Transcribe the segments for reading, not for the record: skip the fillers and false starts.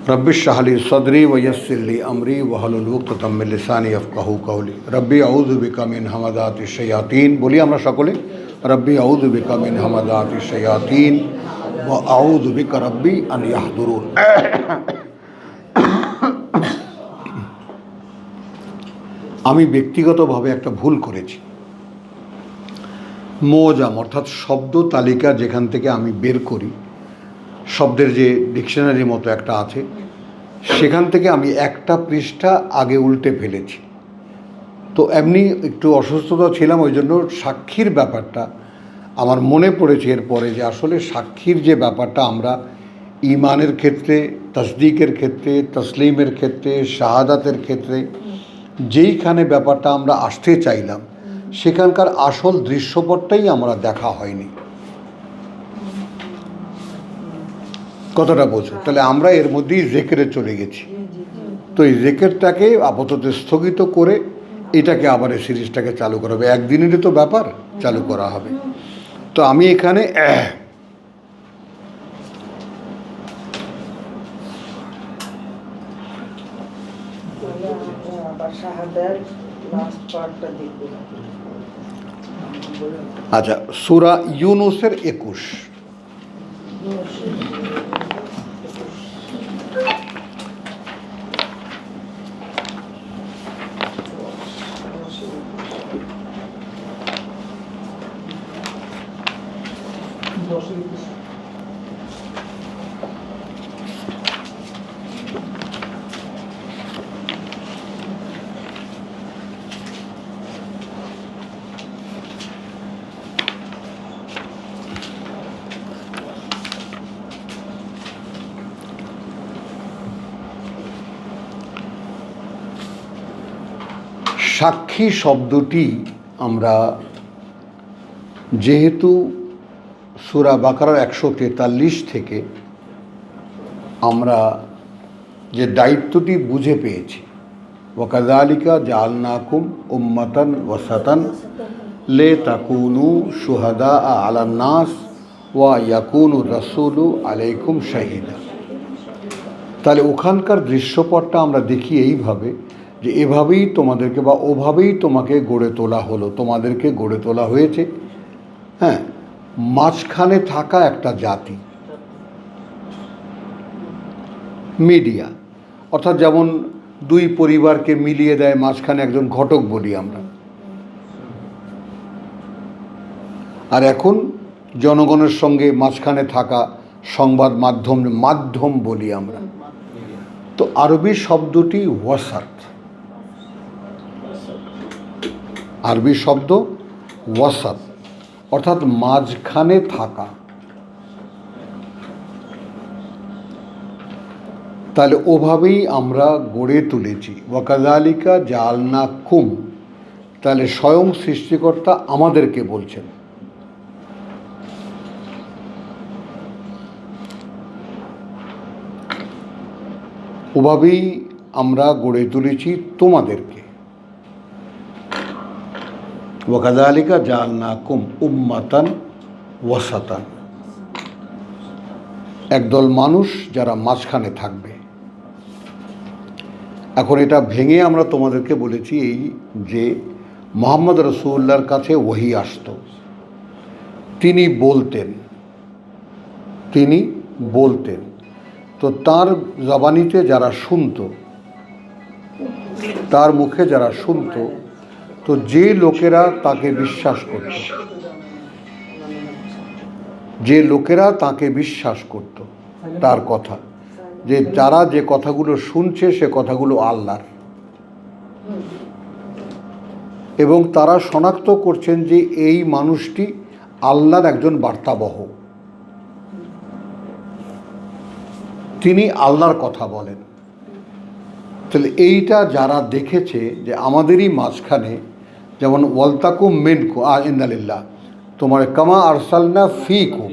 Rabbi इश्रह ली सदरी व यस्सिर ली अमरी वहलुल उक़दतम मिन लिसानी यफ़क़हू क़ौली रब्बि अऊज़ु बिका मिन हमाज़ातिश शयातीन। बोलिए আমরা সকলে, रब्बि अऊज़ु बिका मिन हमाज़ातिश शयातीन व अऊज़ु बिका रब्बि अन यहदुरून। আমি ব্যক্তিগতভাবে একটা ভুল করেছি। মোজাম অর্থাৎ শব্দ তালিকা যেখান থেকে আমি বের করি, শব্দের যে ডিকশনারির মতো একটা আছে, সেখান থেকে আমি একটা পৃষ্ঠা আগে উল্টে ফেলেছি। তো এমনি একটু অসুস্থতা ছিলাম, ওই জন্য সাক্ষীর ব্যাপারটা আমার মনে পড়েছে এরপরে যে আসলে সাক্ষীর যে ব্যাপারটা আমরা ঈমানের ক্ষেত্রে, তসদিকের ক্ষেত্রে, তসলিমের ক্ষেত্রে, শাহাদাতের ক্ষেত্রে যেইখানে ব্যাপারটা আমরা আসতে চাইলাম সেখানকার আসল দৃশ্যপটটাই আমরা দেখা হয়নি। কতটা বোঝো? তাহলে আমরা এর মধ্যেই জেকেরে চলে গেছি। তো এই জেকেরটাকে আপাতত স্থগিত করে এটাকে আবার এই সিরিজটাকে চালু করা হবে। একদিনেরই তো ব্যাপার, চালু করা হবে। তো আমি এখানে আচ্ছা, সূরা ইউনূসের ২১। সাক্ষী শব্দটি আমরা যেহেতু সূরা বাকারার ১৪৩ থেকে আমরা যে দায়িত্বটি বুঝে পেয়েছি, ওয়াকাযালিকা জাআলনাকুম উম্মাতান ওয়াসাতান লিতাকুনু শুহাদা আলান নাস ওয়া ইয়াকুনু রাসূলু আলাইকুম শাহীদা। তাহলে ওখানকার দৃশ্যপটটা আমরা দেখি এইভাবে যে এভাবেই তোমাদেরকে বা ওভাবেই তোমাকে গড়ে তোলা হলো, তোমাদেরকে গড়ে তোলা হয়েছে। হ্যাঁ, মাঝখানে থাকা একটা জাতি, মিডিয়া, অর্থাৎ যেমন দুই পরিবারকে মিলিয়ে দেয়, মাঝখানে একজন ঘটক বলি আমরা। আর এখন জনগণের সঙ্গে মাঝখানে থাকা সংবাদ মাধ্যম বলি আমরা। তো আরবি শব্দটি ওয়াসাত, আরবি শব্দ ওয়াসাত অর্থাৎ মাঝখানে থাকা। তাহলে ওভাবেই আমরা গড়ে তুলেছি। ওয়াকাযালিকা জাআলনাকুম, তাহলে স্বয়ং সৃষ্টিকর্তা আমাদেরকে বলছেন। ওভাবেই আমরা গড়ে তুলেছি তোমাদেরকে। ওয়াকাযালিকা জাআলনাকুম উম্মাতান ওয়াসাতান, একদল মানুষ যারা মাঝখানে থাকবে। এখন এটা ভেঙে আমরা তোমাদেরকে বলেছি এই যে মুহাম্মদ রাসূলুল্লাহর কাছে ওহী আসতো, তিনি বলতেন, তো তার জবানিতে যারা শুনতো, তার মুখে যারা শুনতো, তো যে লোকেরা তাকে বিশ্বাস করত, তার কথা, যে যারা যে কথাগুলো শুনছে সে কথাগুলো আল্লাহর, এবং তারা শনাক্ত করছেন যে এই মানুষটি আল্লাহর একজন বার্তাবহ, তিনি আল্লাহর কথা বলেন। তাহলে এইটা যারা দেখেছে যে আমাদেরই মাঝখানে, যেমন ওয়ালতাকুম মিনকুম ইন্নালিল্লাহ তোমার কামা আরসালনা ফীকুম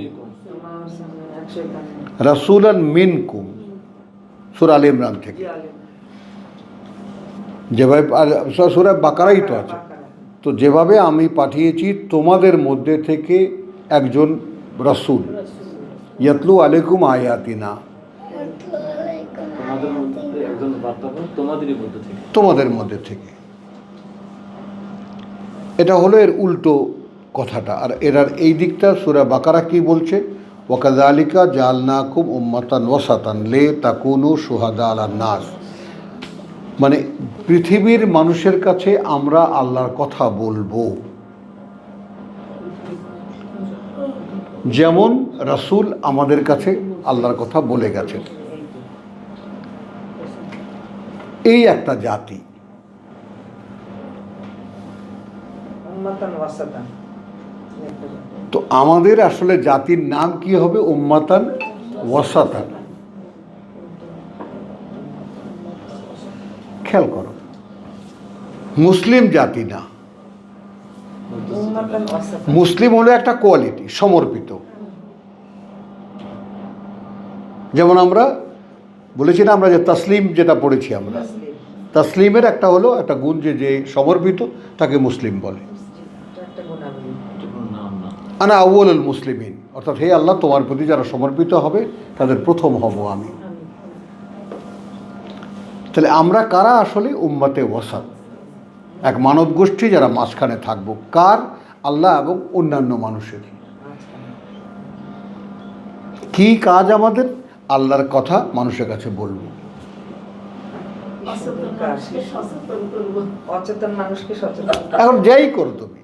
রাসূলান মিনকুম, সূরা আলে ইমরান থেকে, যেভাবে সূরা বাকারাই তো আছে। তো যেভাবে আমি পাঠিয়েছি তোমাদের মধ্যে থেকে একজন রাসূল ইয়াতলু আলাইকুম আয়াতিনা, তোমাদের মধ্যে একজন বার্তাবাহক তোমাদের মধ্যে থেকে। এটা হলো এর উল্টো কথাটা। আর এরার এই দিকটা সূরা বাকারা কি বলছে? ওয়াকাযালিকা জাআলনাকুম উম্মাতান ওয়াসাতান লিতাকুনু শুহাদা আলান নাস, মানে পৃথিবীর মানুষের কাছে আমরা আল্লাহর কথা বলবো, যেমন রাসূল আমাদের কাছে আল্লাহর কথা বলে গেছেন। এই একটা জাতি। তো আমাদের আসলে জাতির নাম কি হবে? উম্মাতান ওয়াসাতান। খেয়াল করো, মুসলিম জাতি না। মুসলিম হলো একটা কোয়ালিটি, সমর্পিত। যেমন আমরা বলেছি না, আমরা যে তাসলিম যেটা পড়েছি, আমরা তাসলিমের একটা হলো একটা গুণ, যে সমর্পিত তাকে মুসলিম বলে। আনা আউয়ালুল মুসলিমিন, অর্থাৎ হে আল্লাহ, তোমার প্রতি যারা সমর্পিত হবে তাদের প্রথম হব আমি। তাহলে আমরা কারা? আসলে উম্মাতে ওয়াসাত, এক মানব গোষ্ঠী যারা মাঝখানে থাকবো। কার? আল্লাহ এবং অন্যান্য মানুষের। কি কাজ আমাদের? আল্লাহর কথা মানুষের কাছে বলবো। এখন যাই করো তুমি,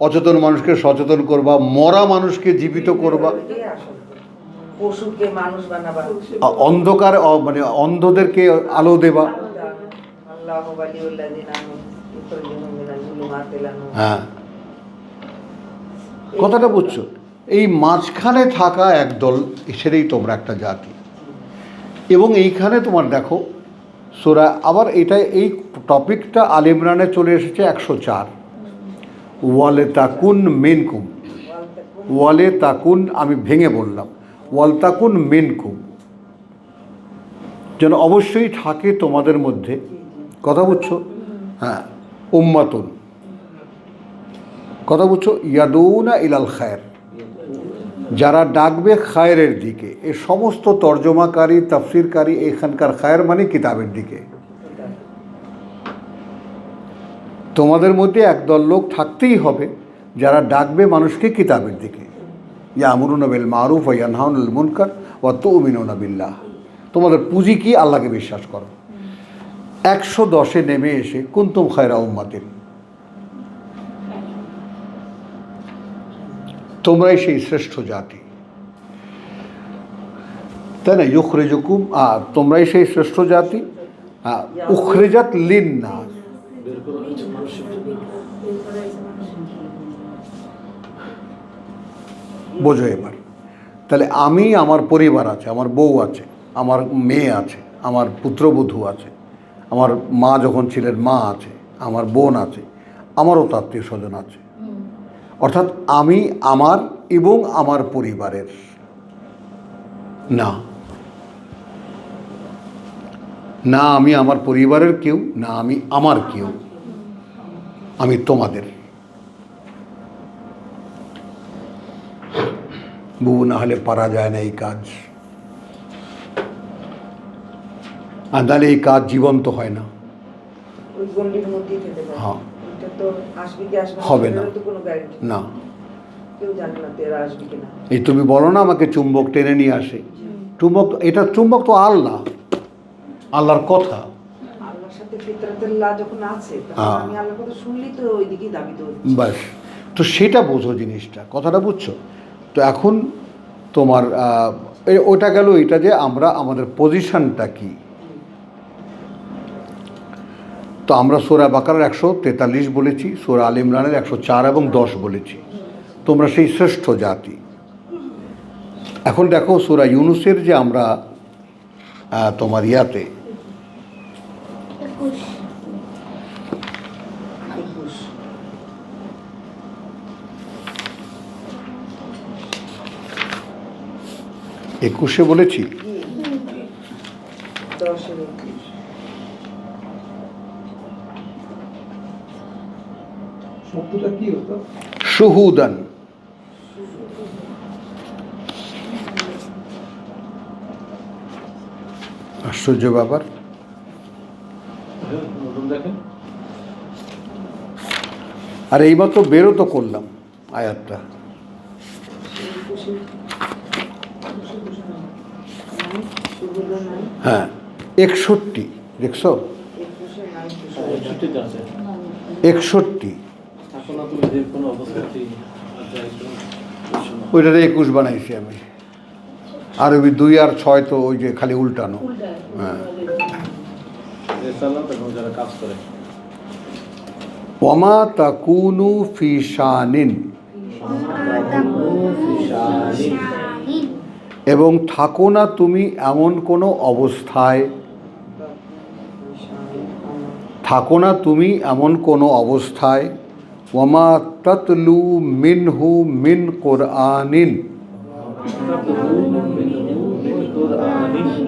অচেতন মানুষকে সচেতন করবা, মরা মানুষকে জীবিত করবা, অন্ধকার মানে অন্ধদেরকে আলো দেবা। হ্যাঁ, কথাটা বুঝছো? এই মাঝখানে থাকা একদল, সেটাই তোমরা একটা জাতি। এবং এইখানে তোমার দেখো সূরা, আবার এটা এই টপিকটা আল ইমরানে চলে এসেছে 104। ওয়ালে তাকুন মিনকুম, ওয়ালে তাকুন, আমি ভেঙে বললাম, ওয়াল তাকুন মিনকুম, যেন অবশ্যই থাকে তোমাদের মধ্যে। কথা বুঝছো? হ্যাঁ, উম্মাতুন, কথা বুঝছো? ইয়াদুনা ইলাল খায়র, যারা ডাকবে খায়রের দিকে। এই সমস্ত তর্জমাকারী, তাফসিরকারী এখানকার খায়র মানে কিতাবের দিকে। তোমাদের মধ্যে একদল লোক থাকতেই হবে যারা ডাকবে মানুষকে কিতাবের দিকে। ইয়ামুরুনা বিল মারুফ ওয়া ইয়ানহাউনা আনিল মুনকার ওয়া তু'মিনুনা বিল্লাহ। তোমাদের পুঁজি কি? আল্লাহকে বিশ্বাস করো। 110-এ নেমে এসে কুনতুম খায়রা উম্মাতিন, তোমরাই সেই শ্রেষ্ঠ জাতি, তাই না? ইউখরিজুকুম, তোমরাই সেই শ্রেষ্ঠ জাতি। উখরিজাত লিন্নাস, বোঝো এবার। তাহলে আমি, আমার পরিবার আছে, আমার বউ আছে, আমার মেয়ে আছে, আমার পুত্রবধূ আছে, আমার মা যখন ছিলেন মা আছে, আমার বোন আছে, আমারও তো আত্মীয় স্বজন আছে। অর্থাৎ আমি আমার এবং আমার পরিবারের না, না আমি আমার পরিবারের কেউ, না আমি আমার কেউ, আমি তোমাদের। বুবু না হলে পারা যায় না এই কাজ, আর তাহলে এই কাজ জীবন্ত হয় না। হ্যাঁ, হবে না, না। এই তুমি বলো না আমাকে চুম্বক টেনে নিয়ে আসে, চুম্বক, এটা চুম্বক তো আল্লাহ, আল্লাহর কথা। বাস, তো সেটা বোঝো জিনিসটা, কথাটা বুঝছো? তো এখন তোমার ওটা গেল, এটা যে আমরা আমাদের পজিশনটা কি। তো আমরা সূরা বাকারার 143 বলেছি, সূরা আল ইমরানের 104 এবং 10 বলেছি, তোমরা সেই শ্রেষ্ঠ জাতি। এখন দেখো সূরা ইউনুসের যে আমরা তোমার ইয়াতে একুশে বলেছি, শুহুদান, আশ্চর্য ব্যাপার। নতুন দেখেন। আর এইমাত্র বেরো তো করলাম আয়াতটা। হ্যাঁ 61 দেখছো, 61 আছে। 61 এখন তুমি যে কোনো অবস্থাতেই ওইটাতে 21 বানাইছি আমি। আরবি 2 আর 6 তো ওই যে খালি উল্টানো। হ্যাঁ রেসালাত এবং যারা কাজ করে। ওয়ামা তাকুনু ফি শানিন, এবং থাকো না তুমি এমন কোনো অবস্থায়, থাকো না তুমি এমন কোনো অবস্থায়, ওয়ামা তাতলু মিনহু মিন কোরআনিন,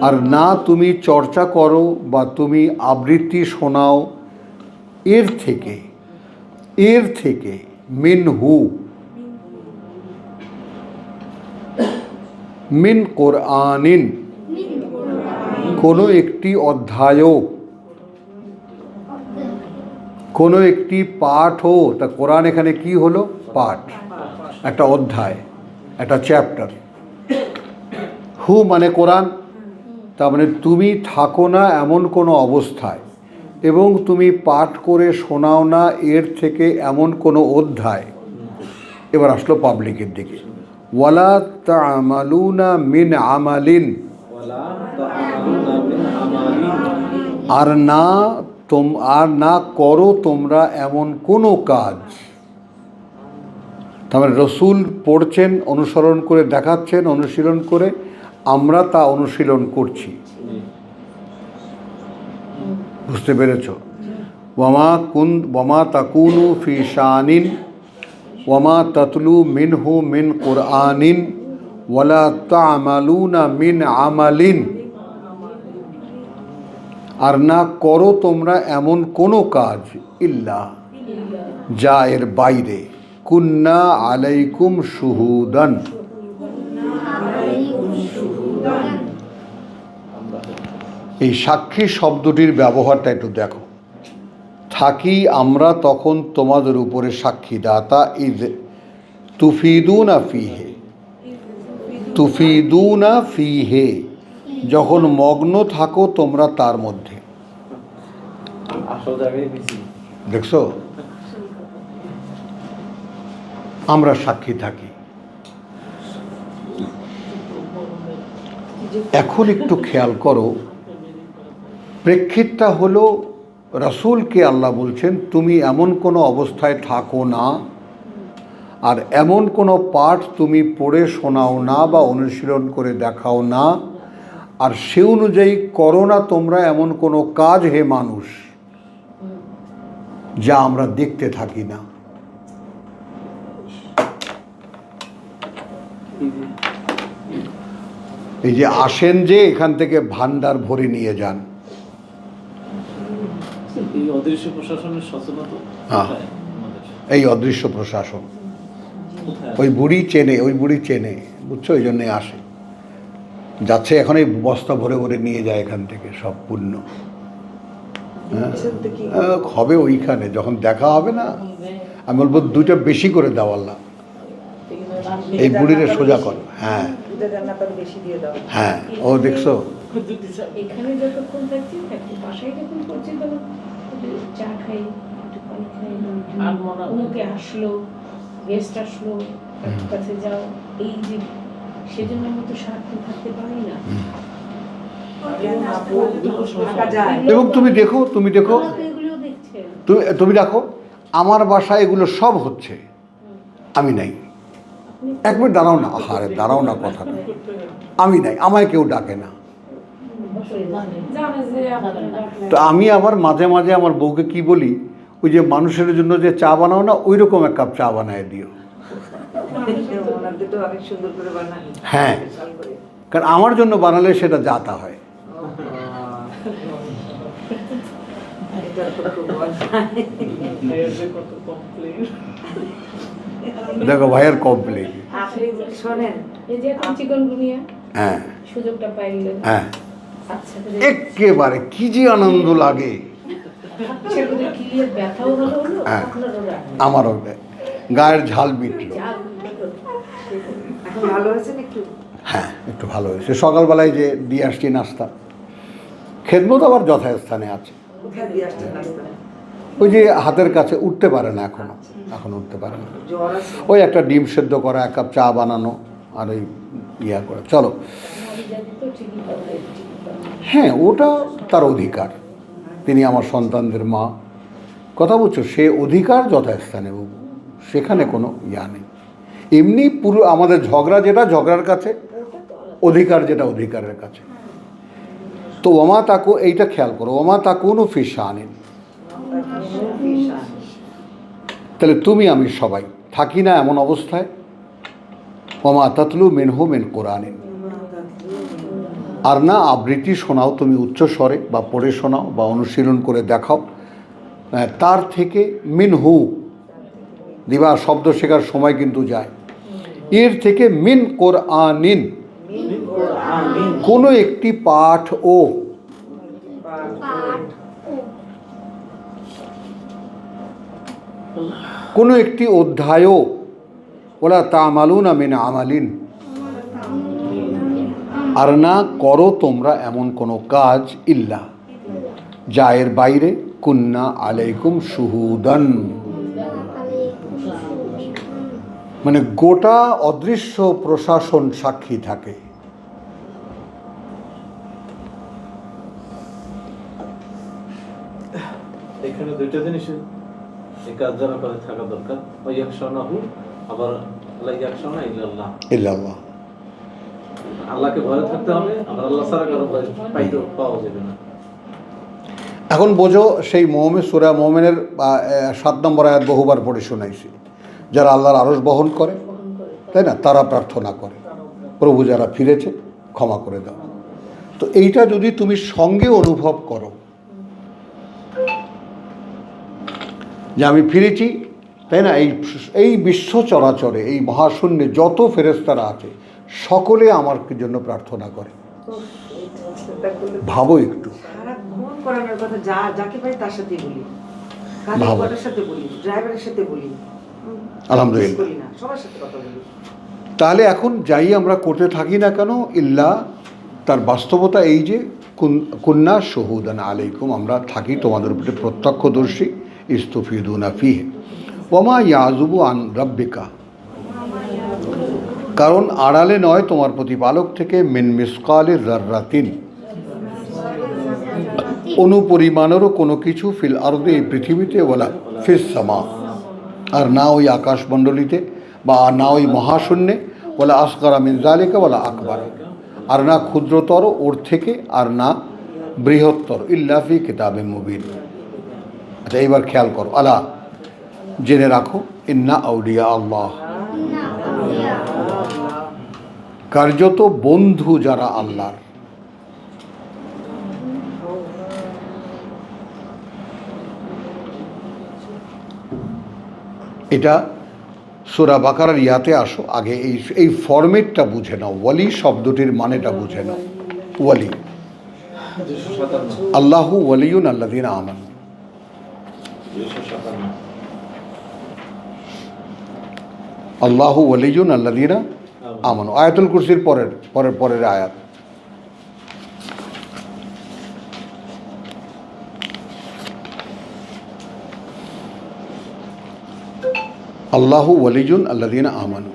আর না তুমি চর্চা করো বা তুমি আবৃত্তি শোনাও এর থেকে মিনহু মিন কোরআনিন, কোনো একটি অধ্যায়ও, কোনো একটি পাঠও। তা কোরআন এখানে কি হলো? পাঠ, একটা অধ্যায়, একটা চ্যাপ্টার। হু মানে কোরআন, তার মানে তুমি থাকো না এমন কোনো অবস্থায় এবং তুমি পাঠ করে শোনাও না এর থেকে এমন কোনো অধ্যায়। এবার আসলো পাবলিকের দিকে। ওয়ালা তা'মালুনা মিন আমালিন, আর না করো তোমরা এমন কোনো কাজ। তার মানে রসুল পড়ছেন, অনুসরণ করে দেখাচ্ছেন, অনুশীলন করে, আমরা তা অনুশীলন করছি। বুঝতে পেরেছ? ওয়ামা তাকুনু ফি শানিন ওয়ামা তাতলু মিনহু মিন কোরআনিন ওয়ালা তা'মালুনা মিন আমালিন, আর না করো তোমরা এমন কোনো কাজ, ইল্লা যা এর বাইরে, কুন্না আলাইকুম শুহুদান, এই সাক্ষী শব্দটির ব্যবহারটা একটু দেখো। থাকি আমরা তখন তোমাদের উপরে সাক্ষীদাতা, ইদ তুফিদুনা ফিহে, তুফিদুনা ফিহে, যখন মগ্ন থাকো তোমরা তার মধ্যে। আসল জায়গায় বেশি দেখছো, আমরা সাক্ষী থাকি। এখন একটু খেয়াল করো, প্রেক্ষিতটা হলো রাসূলকে আল্লাহ বলছেন তুমি এমন কোনো অবস্থায় থাকো না, আর এমন কোনো পাঠ তুমি পড়ে শোনাও না বা অনুশীলন করে দেখাও না, আর সে অনুযায়ী করো না তোমরা এমন কোনো কাজ হে মানুষ যা আমরা দেখতে থাকি না। এই যে আসেন যে এখান থেকে ভান্ডার ভরে নিয়ে যান, এই অদৃশ্য প্রশাসনের সচেতনতা হ্যাঁ, কোথায় আমাদের? এই অদৃশ্য প্রশাসন। কোথায়? ওই বুড়ি চেনে, বুঝছো, ওই জন্যে আসে, যাচ্ছে এখন এই বস্তা ভরে ভরে নিয়ে যায় এখান থেকে সব পূর্ণ। হ্যাঁ হবে ওইখানে যখন দেখা হবে না, আমি বলবো 2টা বেশি করে দাও আল্লাহ, এই বুড়িরে সোজা করো। হ্যাঁ হ্যাঁ, ও দেখছো এখানে যতক্ষণ থাকছি বাসায় যখন করছি তখন চা খাই, একটু পানি খাই, অমুকে আসলো, গেস্ট আসলো, একটু কাছে যাও, এই যে সেজন্য আমি তো সারাক্ষণ থাকতে পারি না। এবং তুমি দেখো এগুলো দেখছেন, তুমি দেখো আমার বাসায় এগুলো সব হচ্ছে, আমি নাই। এক মিনিট দাঁড়াও না, আরে দাঁড়াও না, কথাটা আমি নাই, আমায় কেউ ডাকে না। তো আমি আবার মাঝে মাঝে আমার বউকে কি বলি, ওই যে মানুষের জন্য যে চা বানাও না, ওই রকম 1 কাপ চা বানায় দিও। হ্যাঁ, কারণ আমার জন্য বানালে সেটা জাতা হয়। দেখো ভাইয়ের কমপ্লেন। এই যে এখন চিকনগুনিয়া হ্যাঁ সুযোগটা পাইলেন, হ্যাঁ, আচ্ছা করে একেবারে কি যে আনন্দ লাগে। আচ্ছা করে ক্লিয়ার ব্যথাও হলো হ্যাঁ। আপনারও রাগ নেই। আমারও গায়ের ঝাল মিটলো। যা হলো। এখন ভালো হয়েছে না একটু? হ্যাঁ, একটু ভালো হয়েছে। সকালবেলায় যে দিয়ে আসছি নাস্তা, খেদমত আবার যথাস্থানে আছে। কোথায় দিয়ে আসছেন নাস্তা? ওই যে হাতের কাছে, উঠতে পারে না এখনো, এখন উঠতে পারে না। জ্বর আছে? ওই একটা ডিম সেদ্ধ করা, 1 কাপ চা বানানো, আর ওই ইয়া করে চলো। নারী জাতি তো ঠিকই করে, ঠিকই করে। হ্যাঁ, ওটা তার অধিকার। তিনি আমার সন্তানদের মা, কথা বলছো, সে অধিকার যথাস্থানে, সেখানে কোনো ইয়া নেই। এমনি পুরো আমাদের ঝগড়া যেটা ঝগড়ার কাছে, অধিকার যেটা অধিকারের কাছে। তো ওমা তাকু, এইটা খেয়াল করো, ওমা তাকুনু ফি শানিন, তাহলে তুমি আমি সবাই থাকি না এমন অবস্থায়। ওমা তাতলু মিনহু মিন কোরআনিন, আর না আবৃত্তি শোনাও তুমি উচ্চ স্বরে, বা পড়ে শোনাও, বা অনুশীলন করে দেখাও তার থেকে। মিনহু দিবা, শব্দ শেখার সময় কিন্তু যায়। এর থেকে মিন কোরআনিন, কোনো একটি পাঠ ও, কোনো একটি অধ্যায়ও, ওলা তামালুনা মিন আমালিন, আর না করো তোমরা এমন কোনো কাজ, ইল্লা যা এর বাইরে, কুন্না আলাইকুম শুহুদান, মানে গোটা অদৃশ্য প্রশাসন সাক্ষী থাকে। এখানে দুইটা জিনিস এই কাজ যারা করে থাকা দরকার। ওই ইয়াকশানাহু, আবার লা ইয়াকশানা ইল্লাল্লাহ। ইল্লাল্লাহ, আল্লাহকে ভয় থাকতে হবে, আবার আল্লাহ ছাড়া কারো ভয় পাওয়া যাবে না। এখন বোঝো, সেই মোহাম্মদ সূরা মোমেনের 7 নম্বর আয়াত বহুবার পড়ে শোনাইছি। যারা আল্লাহর আরশ বহন করে, তাই না, তারা প্রার্থনা করে, প্রভু যারা ফিরেছে ক্ষমা করে দাও। তো এইটা যদি তুমি সঙ্গে অনুভব করো যে আমি ফিরেছি, তাই না, এই বিশ্ব চরাচরে, এই মহাশূন্যে যত ফেরেশতারা আছে, সকলে আমার জন্য প্রার্থনা করে। ভাবো একটু, সারাক্ষণ করানোর কথা, যাকে পাই তার সাথে বলি, ভালো। কাজের সাথে বলি, ড্রাইভারের সাথে বলি, আলহামদুলিল্লাহ। বলি না, সবার সাথে কথা বলি। তাহলে এখন যাই আমরা করতে থাকি না কেন, ইল্লা তার বাস্তবতা এই যে কুন্না শুহুদান আলাইকুম, আমরা থাকি তোমাদের উপরে প্রত্যক্ষদর্শী। ইস্তুফিদুনা ফিহে ওমা ইয়াজুবু আন রাব্বিকা, কারণ আড়ালে নয় তোমার প্রতিপালক থেকে, মিন মিসকালি যাররাতিন, অনুপরিমাণেরও কোনো কিছু, ফিল আরদে, এই পৃথিবীতে, ওয়ালা ফিস সামা, আর না ওই আকাশমণ্ডলীতে, বা না ওই মহাশূন্যে, ওয়ালা আসগারা মিন যালিকা ওয়ালা আকবার, আর না ক্ষুদ্রতর ওর থেকে, আর না বৃহত্তর, ইল্লা ফি কিতাবিন মুবিন। আচ্ছা, এইবার খেয়াল করো, আলা জেনে রাখো, ইন্না আউলিয়া আল্লাহ, কার্যত বন্ধু যারা আল্লাহর। এটা সূরা বাকারার ইয়াতে আসো, আগে এই ফরম্যাটটা বুঝে নাও, ওয়ালি শব্দটির মানেটা বুঝে নাও। ওয়ালি, 257 আল্লাহু ওয়ালিউন আল্লাযীনা আমানু, 257 আল্লাহু ওয়ালিউন আল্লাযীনা আমানু, আয়াতুল কুরসির পরের আয়াত। আল্লাহু ওয়ালিউন আল্লাযীনা আমানু,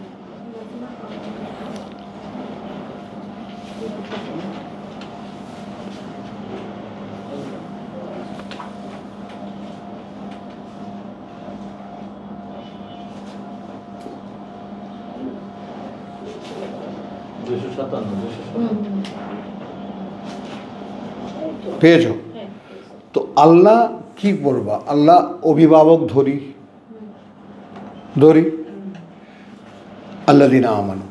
পেয়েছ? তো আল্লাহ কি বলবা, আল্লাহ অভিভাবক ধরি আল্লাযীনা আমানু,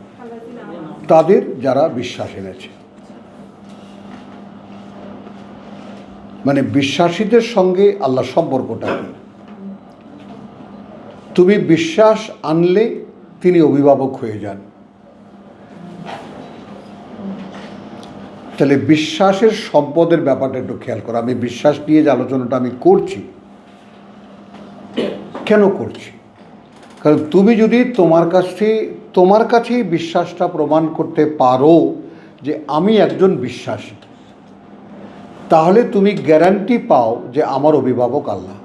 তাদের যারা বিশ্বাস এনেছে, মানে বিশ্বাসীদের সঙ্গে আল্লাহ সম্পর্কটা কি? তুমি বিশ্বাস আনলে তিনি অভিভাবক হয়ে যান। তাহলে বিশ্বাসের সম্পদের ব্যাপারটা একটু খেয়াল করো। আমি বিশ্বাস নিয়ে যে আলোচনাটা আমি করছি, কেন করছি? কারণ তুমি যদি তোমার কাছেই বিশ্বাসটা প্রমাণ করতে পারো যে আমি একজন বিশ্বাসী, তাহলে তুমি গ্যারান্টি পাও যে আমার অভিভাবক আল্লাহ।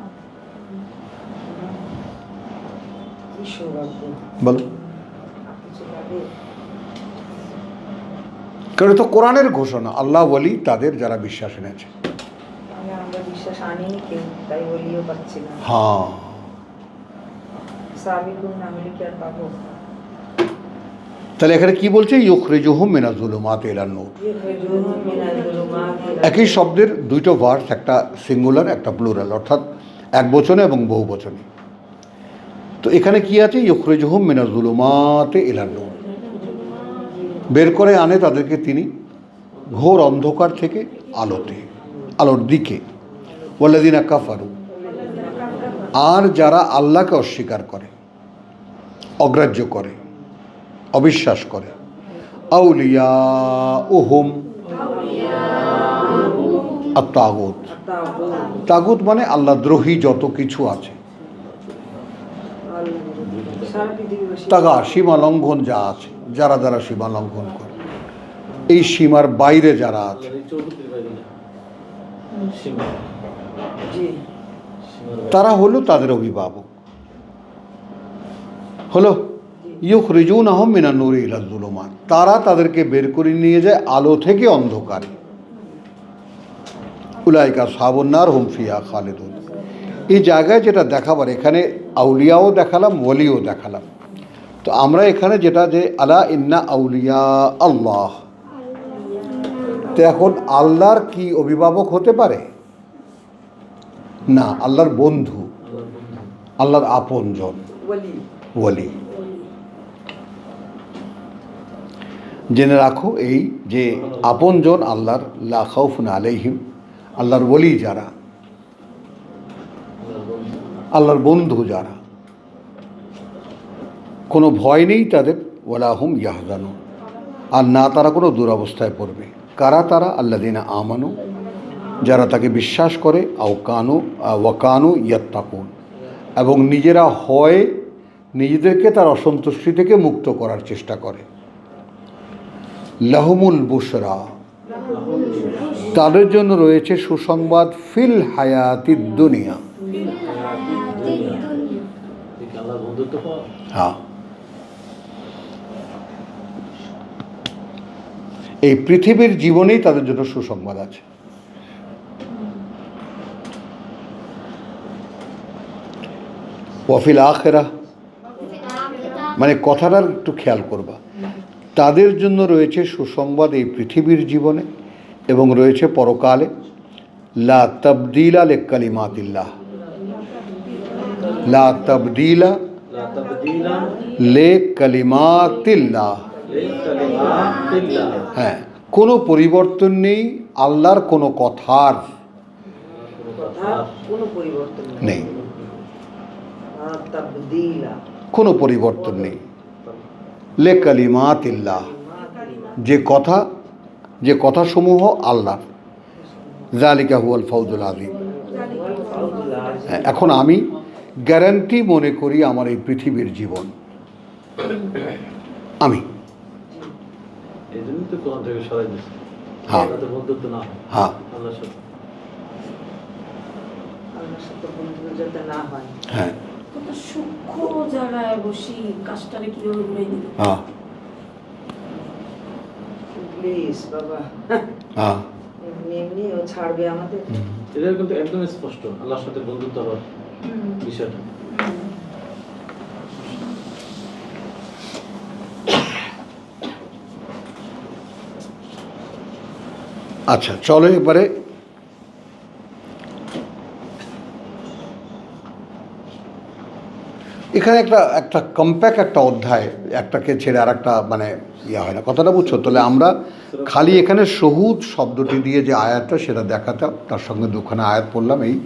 কি সৌভাগ্য। বলো, কিছু লাগে? কারণ তো কোরআনের ঘোষণা, আল্লাহ ওয়ালি তাদের যারা বিশ্বাস এনেছে। আমরা বিশ্বাস আনিনি কেউ, তাই বলিও পাচ্ছি না। হ্যাঁ, সাবিকুন না হলে কি আর পাবো? তাহলে এখানে কি বলছে? ইউখরিজুহুম মিনাজ যুলুমাতি ইলান নূর। ইউখরিজুহুম মিনাজ যুলুমাতি ইলা একই শব্দের দুইটো ভার্স, একটা সিঙ্গুলার একটা প্লুরাল, অর্থাৎ এক বচনে এবং বহু বচনে। তো এখানে কি আছে? ইউখরিজুহুম মিনাজ যুলুমাতি ইলান নূর, বের করে আনে তাদেরকে তিনি ঘোর অন্ধকার থেকে আলোর দিকে। ওয়াল্লাযিনা কাফারু, আর যারা আল্লাহকে অস্বীকার করে, অগ্রাহ্য করে, অবিশ্বাস করে, আউলিয়াউহুম আত-তাগুত। তাগুত মানে আল্লাহদ্রোহী যত কিছু আছে, সারা পৃথিবীবাসী তাগা সীমা লঙ্ঘন যা আছে, যারা সীমা লঙ্ঘন করে, এই সীমার বাইরে যারা আছে, আল্লাহর এই চৌধুরীর বাইরে না। সীমা, জি সীমার বাইরে। তারা হলো তাদের অভিভাবক। হলো ইউখরিজুনাহুম মিনান নূরি ইলা যুলুমাত, তারা তাদেরকে বের করে নিয়ে যায় আলো থেকে অন্ধকারে। উলাইকা আসহাবুন নার হুম ফিহা খালিদুন। এই জায়গায় যেটা দেখাবার, এখানে আউলিয়াও দেখালাম, ওয়ালিও দেখালাম। তো আমরা এখানে যেটা যে আলা ইন্না আউলিয়া আল্লাহ, তো এখন আল্লাহর কি অভিভাবক হতে পারে? না, আল্লাহর বন্ধু, আল্লাহর বন্ধু। আল্লাহর আপনজন, ওয়ালি। ওয়ালি। জেনে রাখো এই যে আপনজন আল্লাহর, লা খাউফুন আলাইহিম, আল্লাহর ওয়ালি যারা, আল্লাহর বন্ধু। আল্লাহর বন্ধু যারা, কোনো ভয় নেই তাদের, ওয়ালা হুম ইয়াহজানুন, আর না তারা কোনো দুরবস্থায় পড়বে। কারা তারা? আল্লাযিনা আমানু, যারা তাকে বিশ্বাস করে, ওয়াকানু ইয়াত্তাকুন, এবং নিজেরা হয় নিজেদেরকে তার অসন্তুষ্টি থেকে মুক্ত করার চেষ্টা করে। লাহুমুল বুশরা, তাদের জন্য রয়েছে সুসংবাদ, ফিল হায়াতিদ দুনিয়া। ঠিক আল্লাহর বন্ধুত্ব পাওয়া। হ্যাঁ, এই পৃথিবীর জীবনেই তাদের জন্য সুসংবাদ আছে। ওয়াফিল আখিরাহ, মানে কথাটার একটু খেয়াল করবা, তাদের জন্য রয়েছে সুসংবাদ এই পৃথিবীর জীবনে এবং রয়েছে পরকালে। লা তাবদীলা লিকালিমাতিল্লাহ, লা তাবদীলা লা তাবদীলা লিকালিমাতিল্লাহ। লিকালিমাতিল্লাহ। হ্যাঁ, কোনো পরিবর্তন নেই আল্লাহর কোনো কথার, কথা কোনো পরিবর্তন নেই, তাবদীলা, কোনো পরিবর্তন নেই। লিকালিমাতিল্লাহ, যে কথাসমূহ আল্লাহর। যালিকা হুয়াল ফাউজুল আযীম। হ্যাঁ, এখন আমি গ্যারান্টি মনে করি আমার এই পৃথিবীর জীবন, আমি এই জন্যই তো কোরআন থেকে সরাই দিচ্ছে। হ্যাঁ। যাতে বন্ধুত্ব না হয় হ্যাঁ আল্লাহর সাথে। আল্লাহর সাথে বন্ধুত্ব যাতে না হয়। হ্যাঁ কত সূক্ষ্ম জায়গায় বসি কাজটারে কিভাবে ঘুরে দিল। হ্যাঁ প্লিজ বাবা, হ্যাঁ এমনি এমনি ও ছাড়বে আমাদের? এটা কিন্তু একদম স্পষ্ট আল্লাহর সাথে বন্ধুত্ব হওয়ার বিষয়টা। আচ্ছা, চলো এবারে এখানে একটা কম্প্যাক্ট একটা অধ্যায়, একটাকে ছেড়ে আর একটা মানে ইয়ে হয় না, কথাটা বুঝছো? তাহলে আমরা খালি এখানে শহুদ শব্দটি দিয়ে যে আয়াতটা সেটা দেখাতাম, তার সঙ্গে দুখানা আয়াত পড়লাম। এই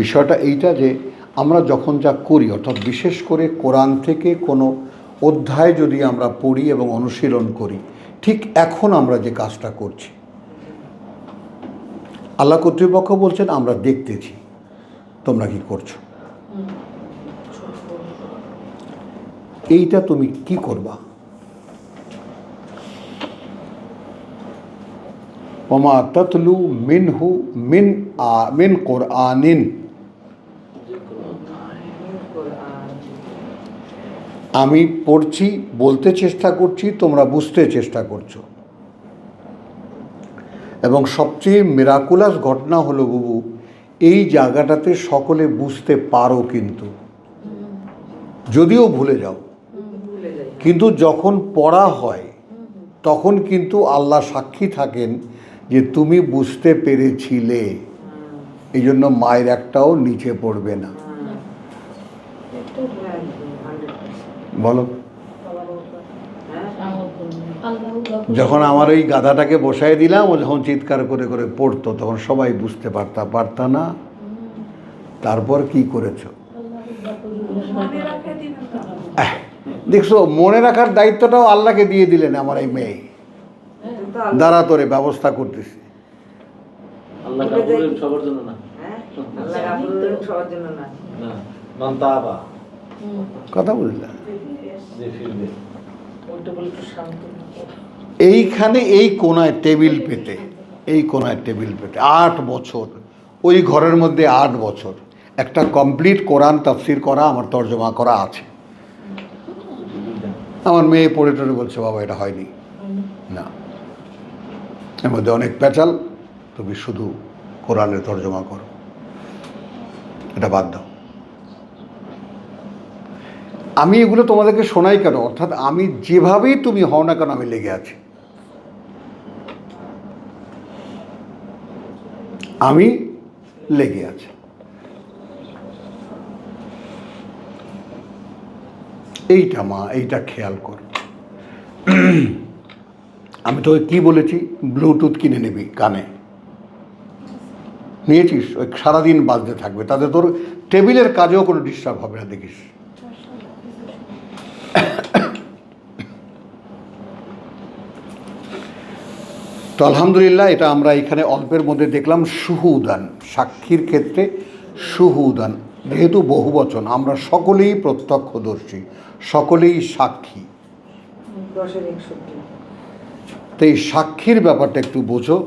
বিষয়টা এইটা যে আমরা যখন যা করি, অর্থাৎ বিশেষ করে কোরআন থেকে কোনো অধ্যায় যদি আমরা পড়ি এবং অনুশীলন করি, ঠিক এখন আমরা যে কাজটা করছি, আল্লাহ কর্তৃপক্ষ বলছেন আমরা দেখতেছি তোমরা কি করছো, এইটা তুমি কি করবা? ওমা তাতলু মিনহু মিন কোরআনিন, আমি পড়ছি, বলতে চেষ্টা করছি, তোমরা বুঝতে চেষ্টা করছো। এবং সবচেয়ে মিরাকুলাস ঘটনা হলো বুবু, এই জায়গাটাতে সকলে বুঝতে পারো, কিন্তু যদিও ভুলে যাও, ভুলে যাই। কিন্তু যখন পড়া হয় তখন কিন্তু আল্লাহ সাক্ষী থাকেন যে তুমি বুঝতে পেরেছিলে, এই জন্য মায়ের একটাও নিচে পড়বে না। বলো, যখন আমার ওই গাধাটাকে বসায় দিলাম, ও যখন চিৎকার করে করে পড়তো তখন সবাই বুঝতে পারতা না। তারপর কি করেছো? দেখছো, মনে রাখার দায়িত্বটাও আল্লাহকে দিয়ে দিলেন। আমার এই মেয়ে দ্বারা তোরে ব্যবস্থা করতেছি। আল্লাহ কাবুলের সবার জন্য না, আল্লাহ কাবুলের সবার জন্য না। না মান তাবা, কথা বুঝলাম। যে ফিরবে। এইখানে এই কোনায় টেবিল পেতে, এই কোনায় টেবিল পেতে 8 বছর, ওই ঘরের মধ্যে 8 বছর একটা কমপ্লিট কোরআন তাফসির করা, আমার তর্জমা করা আছে। আমার মেয়ে পড়ে টড়ে বলছে বাবা এটা হয়নি, না এর মধ্যে অনেক পেঁচাল, তুমি শুধু কোরআনের তর্জমা করো, এটা বাদ দাও। আমি এগুলো তোমাদেরকে শোনাই কেন, অর্থাৎ আমি যেভাবেই তুমি হও না কেন আমি লেগে আছি, আমি লেগে আছি। এইটা মা, এইটা খেয়াল কর। আমি তোকে কি বলেছি, ব্লুটুথ কিনে নিবি কানে, নিয়েছিস? ওই সারাদিন বাজতে থাকবে, তাতে তোর টেবিলের কাজেও কোনো ডিস্টার্ব হবে না, দেখিস। তো আলহামদুলিল্লাহ, এটা আমরা এখানে অল্পের মধ্যে দেখলাম শুহুদান, সাক্ষীর ক্ষেত্রে শুহুদান, যেহেতু বহুবচন, আমরা সকলেই প্রত্যক্ষদর্শী, সকলেই সাক্ষী। 10-61 তো এই সাক্ষীর ব্যাপারটা একটু বোঝো।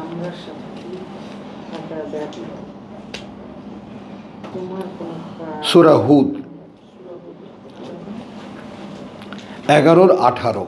আমরা সাক্ষী, তোমার কোনো সূরা হুদ 11-18।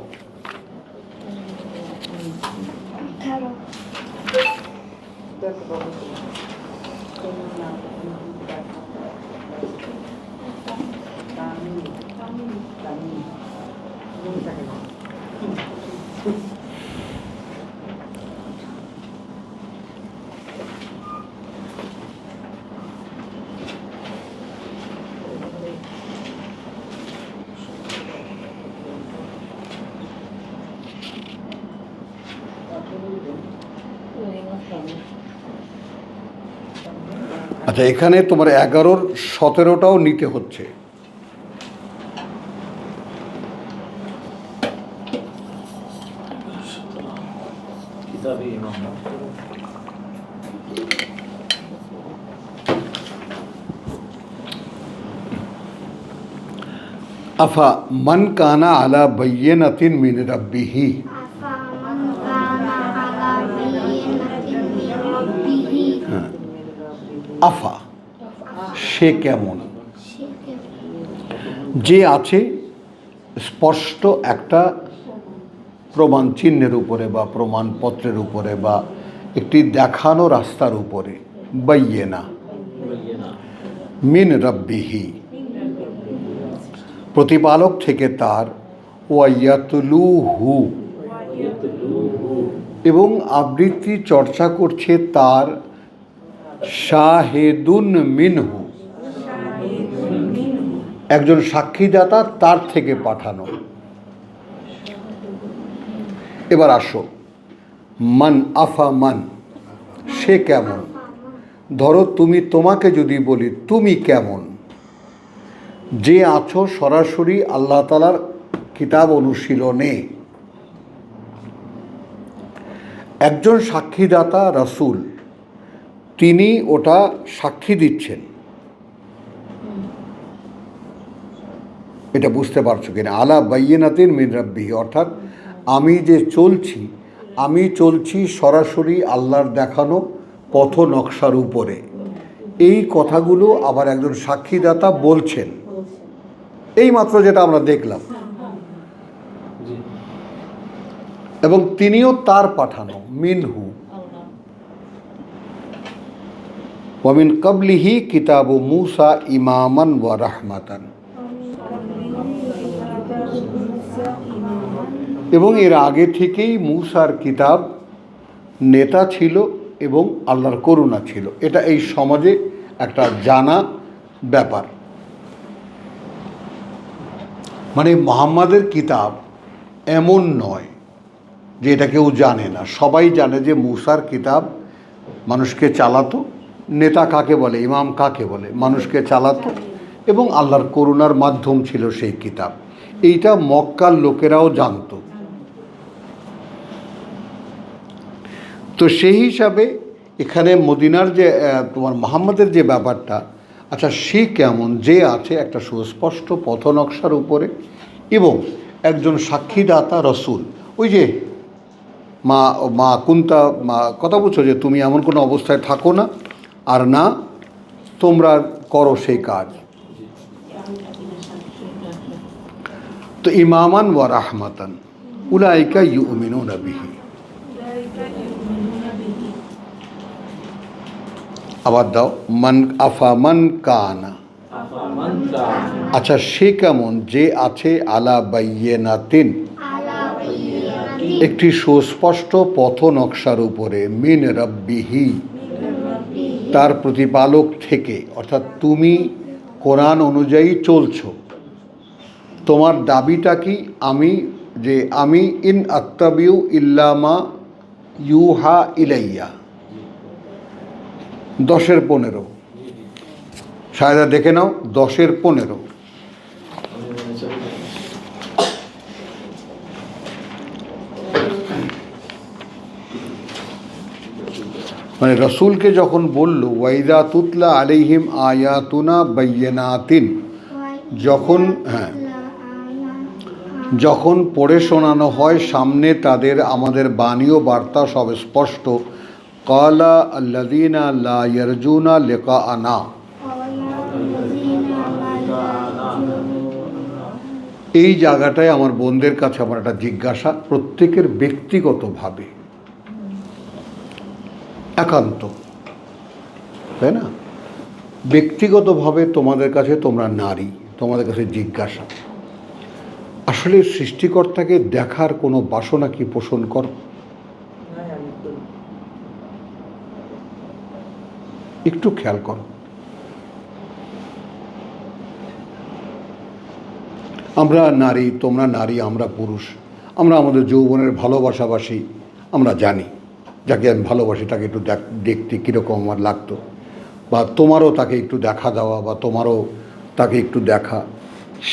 আচ্ছা, এখানে তোমার 11-17টাও নিতে হচ্ছে। কিতাবে ইমাম আফা মান কানা আলা বাইয়িনাতিন মিন রাব্বিহি, আফা সে কেমন, যে আছে স্পষ্ট একটা প্রমাণ চিহ্নের উপরে বা প্রমাণপত্রের উপরে বা একটি দেখানো রাস্তার উপরে, বাইয়িনা মিন রাব্বিহি, প্রতিপালক থেকে তার, ওয়াইয়াতলুহু, এবং আবৃত্তি চর্চা করছে তার, শাহেদুন মিনহু, একজন সাক্ষীদাতা তার থেকে পাঠানো। এবার আসো, মান আফা মান, সে কেমন। ধরো তোমাকে যদি বলি তুমি কেমন, যে আছো সরাসরি আল্লাহ তাআলার কিতাব অনুশীলনে একজন সাক্ষীদাতা রাসূল, তিনি ওটা সাক্ষী দিচ্ছেন। এটা বুঝতে পারছো কিনা? আলা বাইয়িনাতিন মিন রাব্বিহি, অর্থাৎ আমি যে চলছি সরাসরি আল্লাহর দেখানো পথ নকশার উপরে। এই কথাগুলো আবার একজন সাক্ষীদাতা বলছেন, এই মাত্র যেটা আমরা দেখলাম। জি। এবং তিনিও তার পাঠানো, মিনহু ওয়া মিন ক্বাবলিহি কিতাবু মূসা ইমামান ওয়া রাহমাতান, এবং এর আগে থেকেই মূসার কিতাব নেতা ছিল এবং আল্লাহর করুণা ছিল। এটা এই সমাজে একটা জানা ব্যাপার। মানে মুহাম্মাদের কিতাব এমন নয় যে এটা কেউ জানে না, সবাই জানে যে মূসার কিতাব মানুষকে চালাতো। নেতা কাকে বলে, ইমাম কাকে বলে, মানুষকে চালাতো, এবং আল্লাহর করুণার মাধ্যম ছিল সেই কিতাব। এইটা মক্কার লোকেরাও জানতো। তো সেই হিসাবে এখানে মদিনার যে তোমার মুহাম্মাদের যে ব্যাপারটা, আচ্ছা সে কেমন, যে আছে একটা সুস্পষ্ট পথনকশার উপরে এবং একজন সাক্ষীদাতা রসুল। ওই যে মা কুন্তা কথা বলছো যে তুমি এমন কোনো অবস্থায় থাকো না আর না তোমরা করো সেই কাজ। তো ইমামান ওয়া রাহমাতান উলাইকা ইউমিনুনা বিহি। আবার দাও, মান কানা, আচ্ছা সে কেমন, যে আছে আলা বাইয়িনাতিন, একটি সুস্পষ্ট পথ নকশার উপরে, মিন রাব্বিহি, তার প্রতিপালক থেকে। অর্থাৎ তুমি কোরআন অনুযায়ী চলছো। তোমার দাবিটা কি? আমি ইন আত্তাবিউ ইল্লামা ইউহা ইলাইয়া, 10-15 সায়দা দেখে নাও, 10-15। মানে রসুলকে যখন বলল ওয়াইদা তুতলা আলাইহিম আয়াতুনা বাইয়িনাতিন, যখন পড়ে শোনানো হয় সামনে তাদের আমাদের বাণী ও বার্তা সব স্পষ্ট, ক্বালা আল্লাযীনা লা ইয়ারজুনা লিকাআনা, এই জায়গাটায় আমার বোনদের কাছে আমার একটা জিজ্ঞাসা, প্রত্যেকের ব্যক্তিগতভাবে একান্ত, তাই না? ব্যক্তিগতভাবে তোমাদের কাছে, তোমরা নারী, তোমাদের কাছে জিজ্ঞাসা, আসলে সৃষ্টিকর্তাকে দেখার কোনো বাসনা কি পোষণ করো? একটু খেয়াল করো। আমরা নারী, তোমরা নারী, আমরা পুরুষ, আমরা আমাদের যৌবনের ভালোবাসাবাসী আমরা জানি। যাকে আমি ভালোবাসি তাকে একটু দেখতে কীরকম আমার লাগতো, বা তোমারও তাকে একটু দেখা দেওয়া, বা তোমারও তাকে একটু দেখা,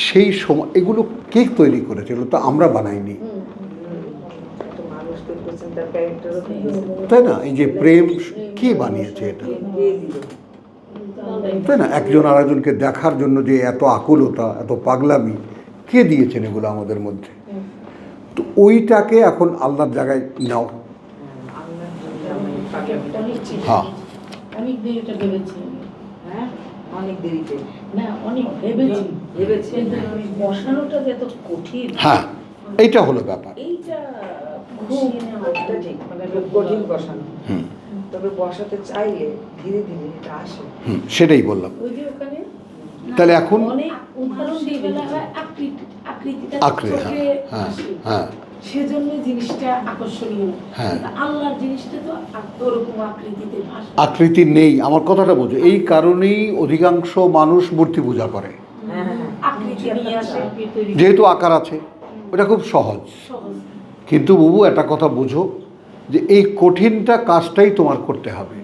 সেই সময় এগুলো কে তৈরি করেছে? এগুলো তো আমরা বানাইনি, তাই না? এই যে প্রেম কে বানিয়েছে এটা, তাই না? একজন আরেকজনকে দেখার জন্য যে এত আকুলতা, এত পাগলামি, কে দিয়েছেন এগুলো আমাদের মধ্যে? তো ওইটাকে এখন আল্লাহর জায়গায় নাও। হ্যাঁ, অনেক দেরিটা ভেবেছি, অনেক দেরিতে না অনেক ভেবেছি, কিন্তু বসানোটা যে এত কঠিন, হ্যাঁ এইটা হলো ব্যাপার। এইটা খুব ঠিক, মানে কঠিন বসানো। হুম তবে বসাতে চাইলে ধীরে ধীরে এটা আসে। সেটাই বললাম। ওই যে ওখানে তাহলে এখন অনেক উদাহরণ দিয়ে বলা হয় আকৃতিটা চোখে হ্যাঁ আসে। হ্যাঁ সেজন্য জিনিসটা আকর্ষণীয়। হ্যাঁ। কিন্তু আল্লাহর জিনিসটা তো ওরকম আকৃতিতে ভাসে। আকৃতি নেই, আমার কথাটা বোঝো। এই কারণেই অধিকাংশ মানুষ মূর্তি পূজা করে, আকৃতি নিয়ে আসে, যেহেতু আকার আছে, ওটা খুব সহজ। সহজ। কিন্তু বাবু একটা কথা বোঝো, যে এই কঠিনটা কাজটাই তোমার করতে হবে।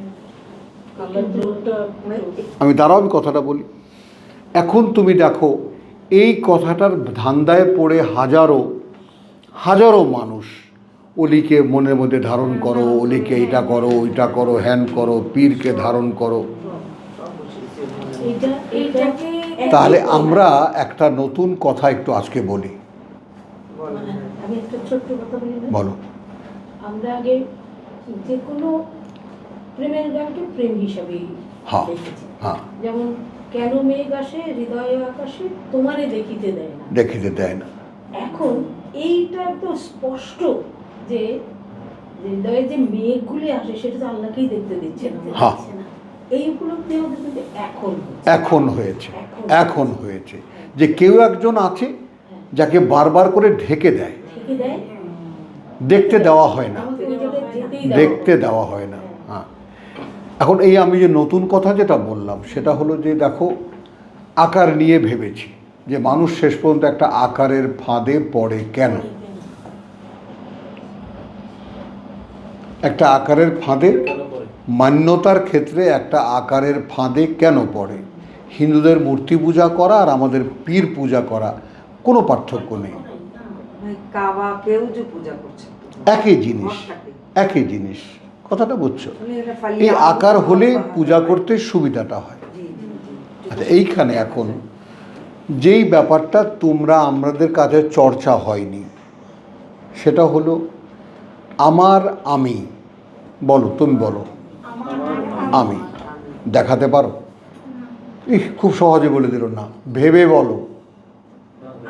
আমি দাঁড়াও কথাটা বলি। এখন তুমি দেখো, এই কথাটার ধান্দায় পড়ে হাজারো হাজারো মানুষ অলিকে মনের মধ্যে ধারণ করো, অলিকে এইটা করো, ওইটা করো, হ্যান করো, পীরকে ধারণ করো। এইটা এইটাকে তাহলে আমরা একটা নতুন কথা একটু আজকে বলি। আমি একটা ছোট্ট কথা বলি না? বলো। আমরা আগে যে কোনো প্রেমের গানকে প্রেম হিসাবেই হ্যাঁ দেখেছি। হ্যাঁ, যেমন কেন মেঘ আসে হৃদয় আকাশে তোমারে দেখিতে দেয় না। দেখিতে দেয় না। এখন এইটা তো স্পষ্ট যে হৃদয়ে যে মেঘগুলি আসে সেটা তো আল্লাহকেই দেখতে দিচ্ছে না। হ্যাঁ। এই উপলব্ধি আমাদের কিন্তু এখন হচ্ছে। এখন হয়েছে, এখন হয়েছে যে কেউ একজন আছে যাকে বারবার করে ঢেকে দেয়, ঠিকই দেয়, দেখতে দেওয়া হয় না, আমাকে ওই জায়গায় যেতেই দেওয়া দেখতে হয় না। দেওয়া হয় না। হ্যাঁ, এখন এই আমি যে নতুন কথা যেটা বললাম সেটা হলো যে দেখো, আকার নিয়ে ভেবেছি যে মানুষ শেষ পর্যন্ত একটা আকারের ফাঁদে পড়ে কেন? একটা আকারের ফাঁদে, কেন পরে? মান্যতার ক্ষেত্রে একটা আকারের ফাঁদে কেন পড়ে? হিন্দুদের মূর্তি পূজা করা আর আমাদের পীর পূজা করা কোনো পার্থক্য নেই, কাবাকেও যে পূজা করছে একই জিনিস, একই জিনিস। কথাটা বুঝছো? উনি এটা ফালিয়ে এই আকার হলে আবার পূজা করতে সুবিধাটা হয়। জি, জি, জি। আচ্ছা, এইখানে এখন যেই ব্যাপারটা তোমরা আমাদের কাছে চর্চা হয়নি সেটা হলো আমার আমি। বলো, তুমি বলো। আমি দেখাতে পারো? খুব সহজে বলে দিল না, ভেবে বলো।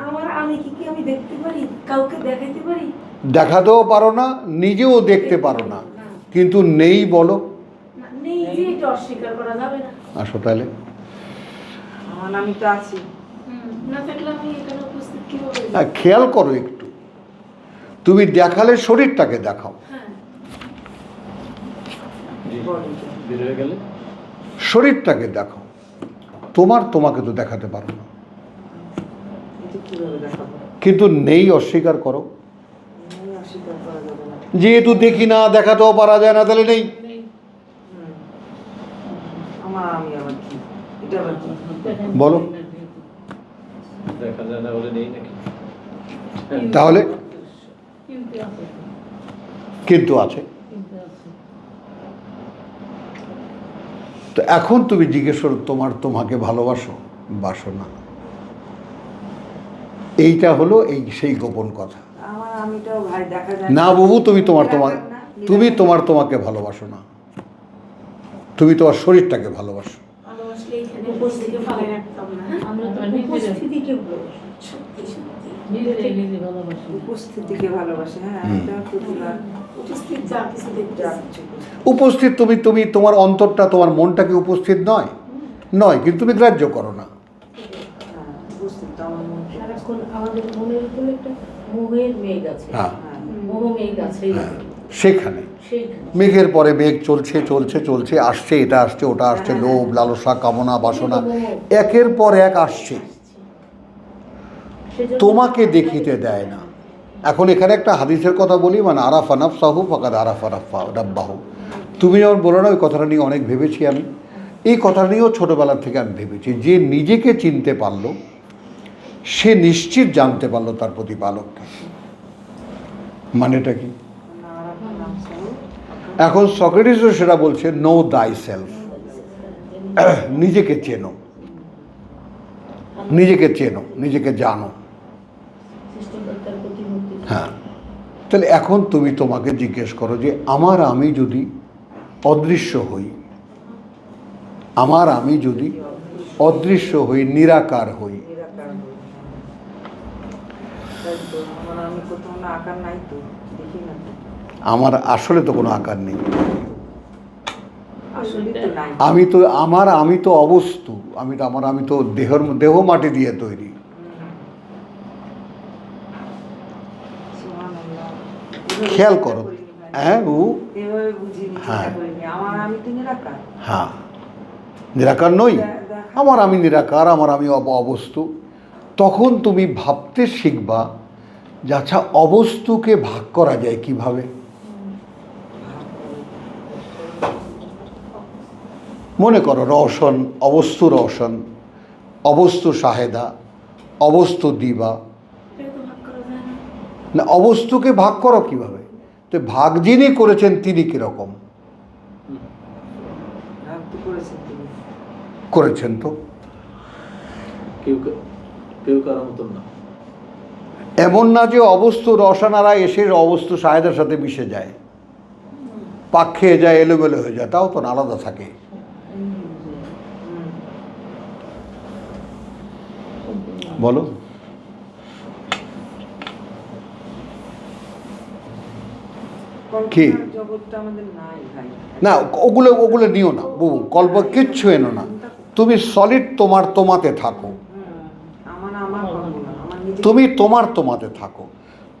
আমার আমি কি আমি দেখতে পারি, কাউকে দেখাতে পারি? দেখাতেও পারো না, নিজেও দেখতে পারো না, কিন্তু নেই বলো। না, নেই যে এটা অস্বীকার করা যাবে না। আসো তাহলে। আমার আমি তো আছি। না থাকলে আমি এখানে উপস্থিত কিভাবে হব? খেয়াল করো একটু, তুমি দেখালে শরীরটাকে দেখাও, হ্যাঁ, জি, বের হয়ে গেলে শরীরটাকে দেখাও। তোমাকে তো দেখাতে পারো না, এটা কিভাবে দেখাবো? কিন্তু নেই অস্বীকার করো। আমি অস্বীকার করা যাবে না। যেহেতু দেখি না, দেখাতেও পারা যায় না, তাহলে নেই। হুম। আমার আমি আবার কি? এটা আবার কি? বলো দেখা যায় না বলে নেই নাকি? তাহলে। কিন্তু আছে, কিন্তু আছে। কিন্তু আছে। তো এখন তুমি জিজ্ঞেস করো, তোমাকে ভালোবাসো? বাসো না। এইটা হলো সেই গোপন কথা। আমার আমিটাও ভাই দেখা যায় না বাবু, তুমি তোমাকে ভালোবাসো না, তুমি তোমার শরীরটাকে ভালোবাসো। ভালোবাসলে এখানে উপস্থিতি ফেলে রাখতাম না। আমরা তো উপস্থিতিকে ভালোবাসি, সত্যি সত্যি নিজে ভালোবাসি। উপস্থিতিকে ভালোবাসে। হ্যাঁ, এটা প্রতিভা। উপস্থিত যা কিছু দেখতে যা পাচ্ছি। কিছু উপস্থিত তুমি তোমার অন্তরটা, তোমার মনটা কি উপস্থিত নয়? নয়, কিন্তু তুমি গ্রাহ্য করো না। হ্যাঁ, উপস্থিত তো আমার মন। সারাক্ষণ আমাদের মনের উপরে একটা মোহের মেঘ আছে। হ্যাঁ, হ্যাঁ। মোহ মেঘ আছে হ্যাঁ, সেখানে সেইখানে। মেঘের পরে মেঘ চলছে চলছে চলছে, আসছে এটা আসছে ওটা আসছে, লোভ লালসা কামনা বাসনা একের পর এক আসছে, সেজন্য তোমাকে দেখিতে দেয় না। এখন এখানে একটা হাদিসের কথা বলি, মানে আরাফা নাফসাহু ফাকাদ আরাফা রাব্বাহু। তুমি যেমন বলো না, ওই কথাটা নিয়ে অনেক ভেবেছি আমি। এই কথাটা নিয়েও ছোটোবেলা থেকে আমি ভেবেছি, যে নিজেকে চিনতে পারলো সে নিশ্চিত জানতে পারলো তার প্রতিপালককে। মানেটা কি? এখন সক্রেটিসও সেটা বলছে, নো দাই সেলফ। নিজেকে চেনো, নিজেকে চেনো, নিজেকে জানো। সৃষ্টিকর্তার প্রতিমূর্তি। হ্যাঁ, তাহলে এখন তুমি তোমাকে জিজ্ঞেস করো যে আমার আমি যদি অদৃশ্য হই, আমার আমি যদি অদৃশ্য হই, নিরাকার হই, নিরাকার হই। তাই তো, আমার আমি কোথাও না আকার নাই তো, দেখি না তো। আমার আসলে তো কোনো আকার নেই। আসলে তো নাই। আমি তো অবস্তু, আমি তো দেহ মাটি দিয়ে তৈরি। সুবহানাল্লাহ। খেয়াল করো। হ্যাঁ, এভাবে বুঝিনি, হ্যাঁ। চিন্তা করিনি। আমার আমি তো নিরাকার। হ্যাঁ, নিরাকার নই। আমার আমি নিরাকার, আমার আমি অবস্তু। তখন তুমি ভাবতে শিখবা যে আচ্ছা, অবস্তুকে ভাগ করা যায় কিভাবে। মনে করো রওশন, অবস্তু রওশন, অবস্তু শাহেদা, অবস্তু দিবা। এটা তো ভাগ করা যায় না। না, অবস্তুকে ভাগ করো কিভাবে? তো ভাগ যিনি করেছেন তিনি কীরকম ভাগ তো করেছেন তিনি। করেছেন? তো কেউ কেউ কারোর মতন না। এমন না যে অবস্তু রসানারা এসে অবস্তু সাহেদের সাথে মিশে যায়, পাক খেয়ে যায়, এলোমেলো হয়ে যায়, তাও তো না, আলাদা থাকে। বলো। কি? কল্পনার জগৎটা আমাদের নাই ভাই। না, ওগুলো ওগুলো নিও না বহু, কল্প কিচ্ছু এনো না। তুমি সলিড তোমাতে থাকো, আমার আমার কল্পনা, আমার নিজের। তুমি তোমাতে থাকো,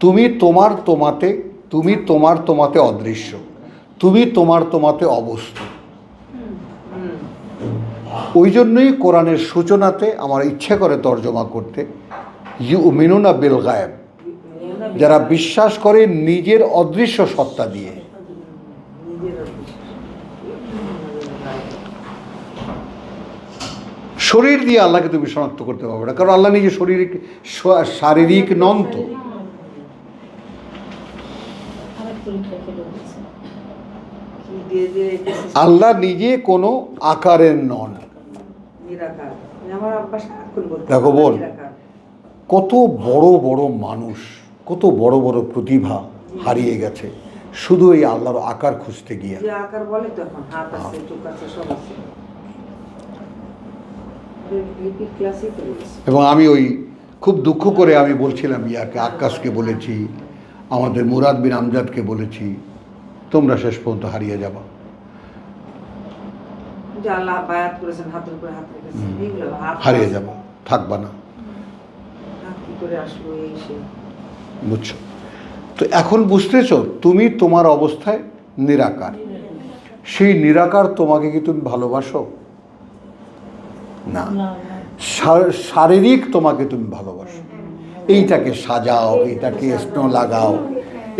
তুমি তোমাতে অদৃশ্য, তুমি তোমাতে অবস্থু। ওই জন্যই কোরআনের সূচনাতে আমার ইচ্ছে করে তর্জমা করতে, ইউমিনুনা বিল গায়েব, যারা বিশ্বাস করে নিজের অদৃশ্য সত্তা দিয়ে। শরীর দিয়ে আল্লাহকে তুমি শনাক্ত করতে পারবে না, কারণ আল্লাহ নিজে শারীরিক নন তো। আল্লাহ নিজে কোনো আকারের নন। নিরাকার। আমার আব্বা সারাক্ষণ বলতো, দেখো বোন, নিরাকার। কত বড় বড় মানুষ, কত বড় বড় প্রতিভা হারিয়ে গেছে শুধু এই আল্লাহর আকার খুঁজতে গিয়ে। যে আকার বলে তো এখন হাত আছে, চোখ আছে, সব আছে। লিপিড ক্লাসই তো বলেছে। এবং আমি ওই খুব দুঃখ করে আমি বলছিলাম ইয়াকে, আক্কাসকে বলেছি, আমাদের মুরাদ বিন আমজাদকে বলেছি, তোমরা শেষ পর্যন্ত হারিয়ে যাবা। যে আল্লাহ বায়াত করেছেন, হাতের উপরে হাত রেখেছেন, এইগুলো হাত হারিয়ে যাবা, থাকবা না। হাত কি করে আসলো এই সে। বুঝছো? তো এখন বুঝতেছ, তুমি তোমার অবস্থায় নিরাকার, সেই নিরাকার তোমাকে কি তুমি ভালোবাসো? না, শারীরিক তোমাকে তুমি ভালোবাসো। এইটাকে সাজাও, এইটাকে স্নো লাগাও,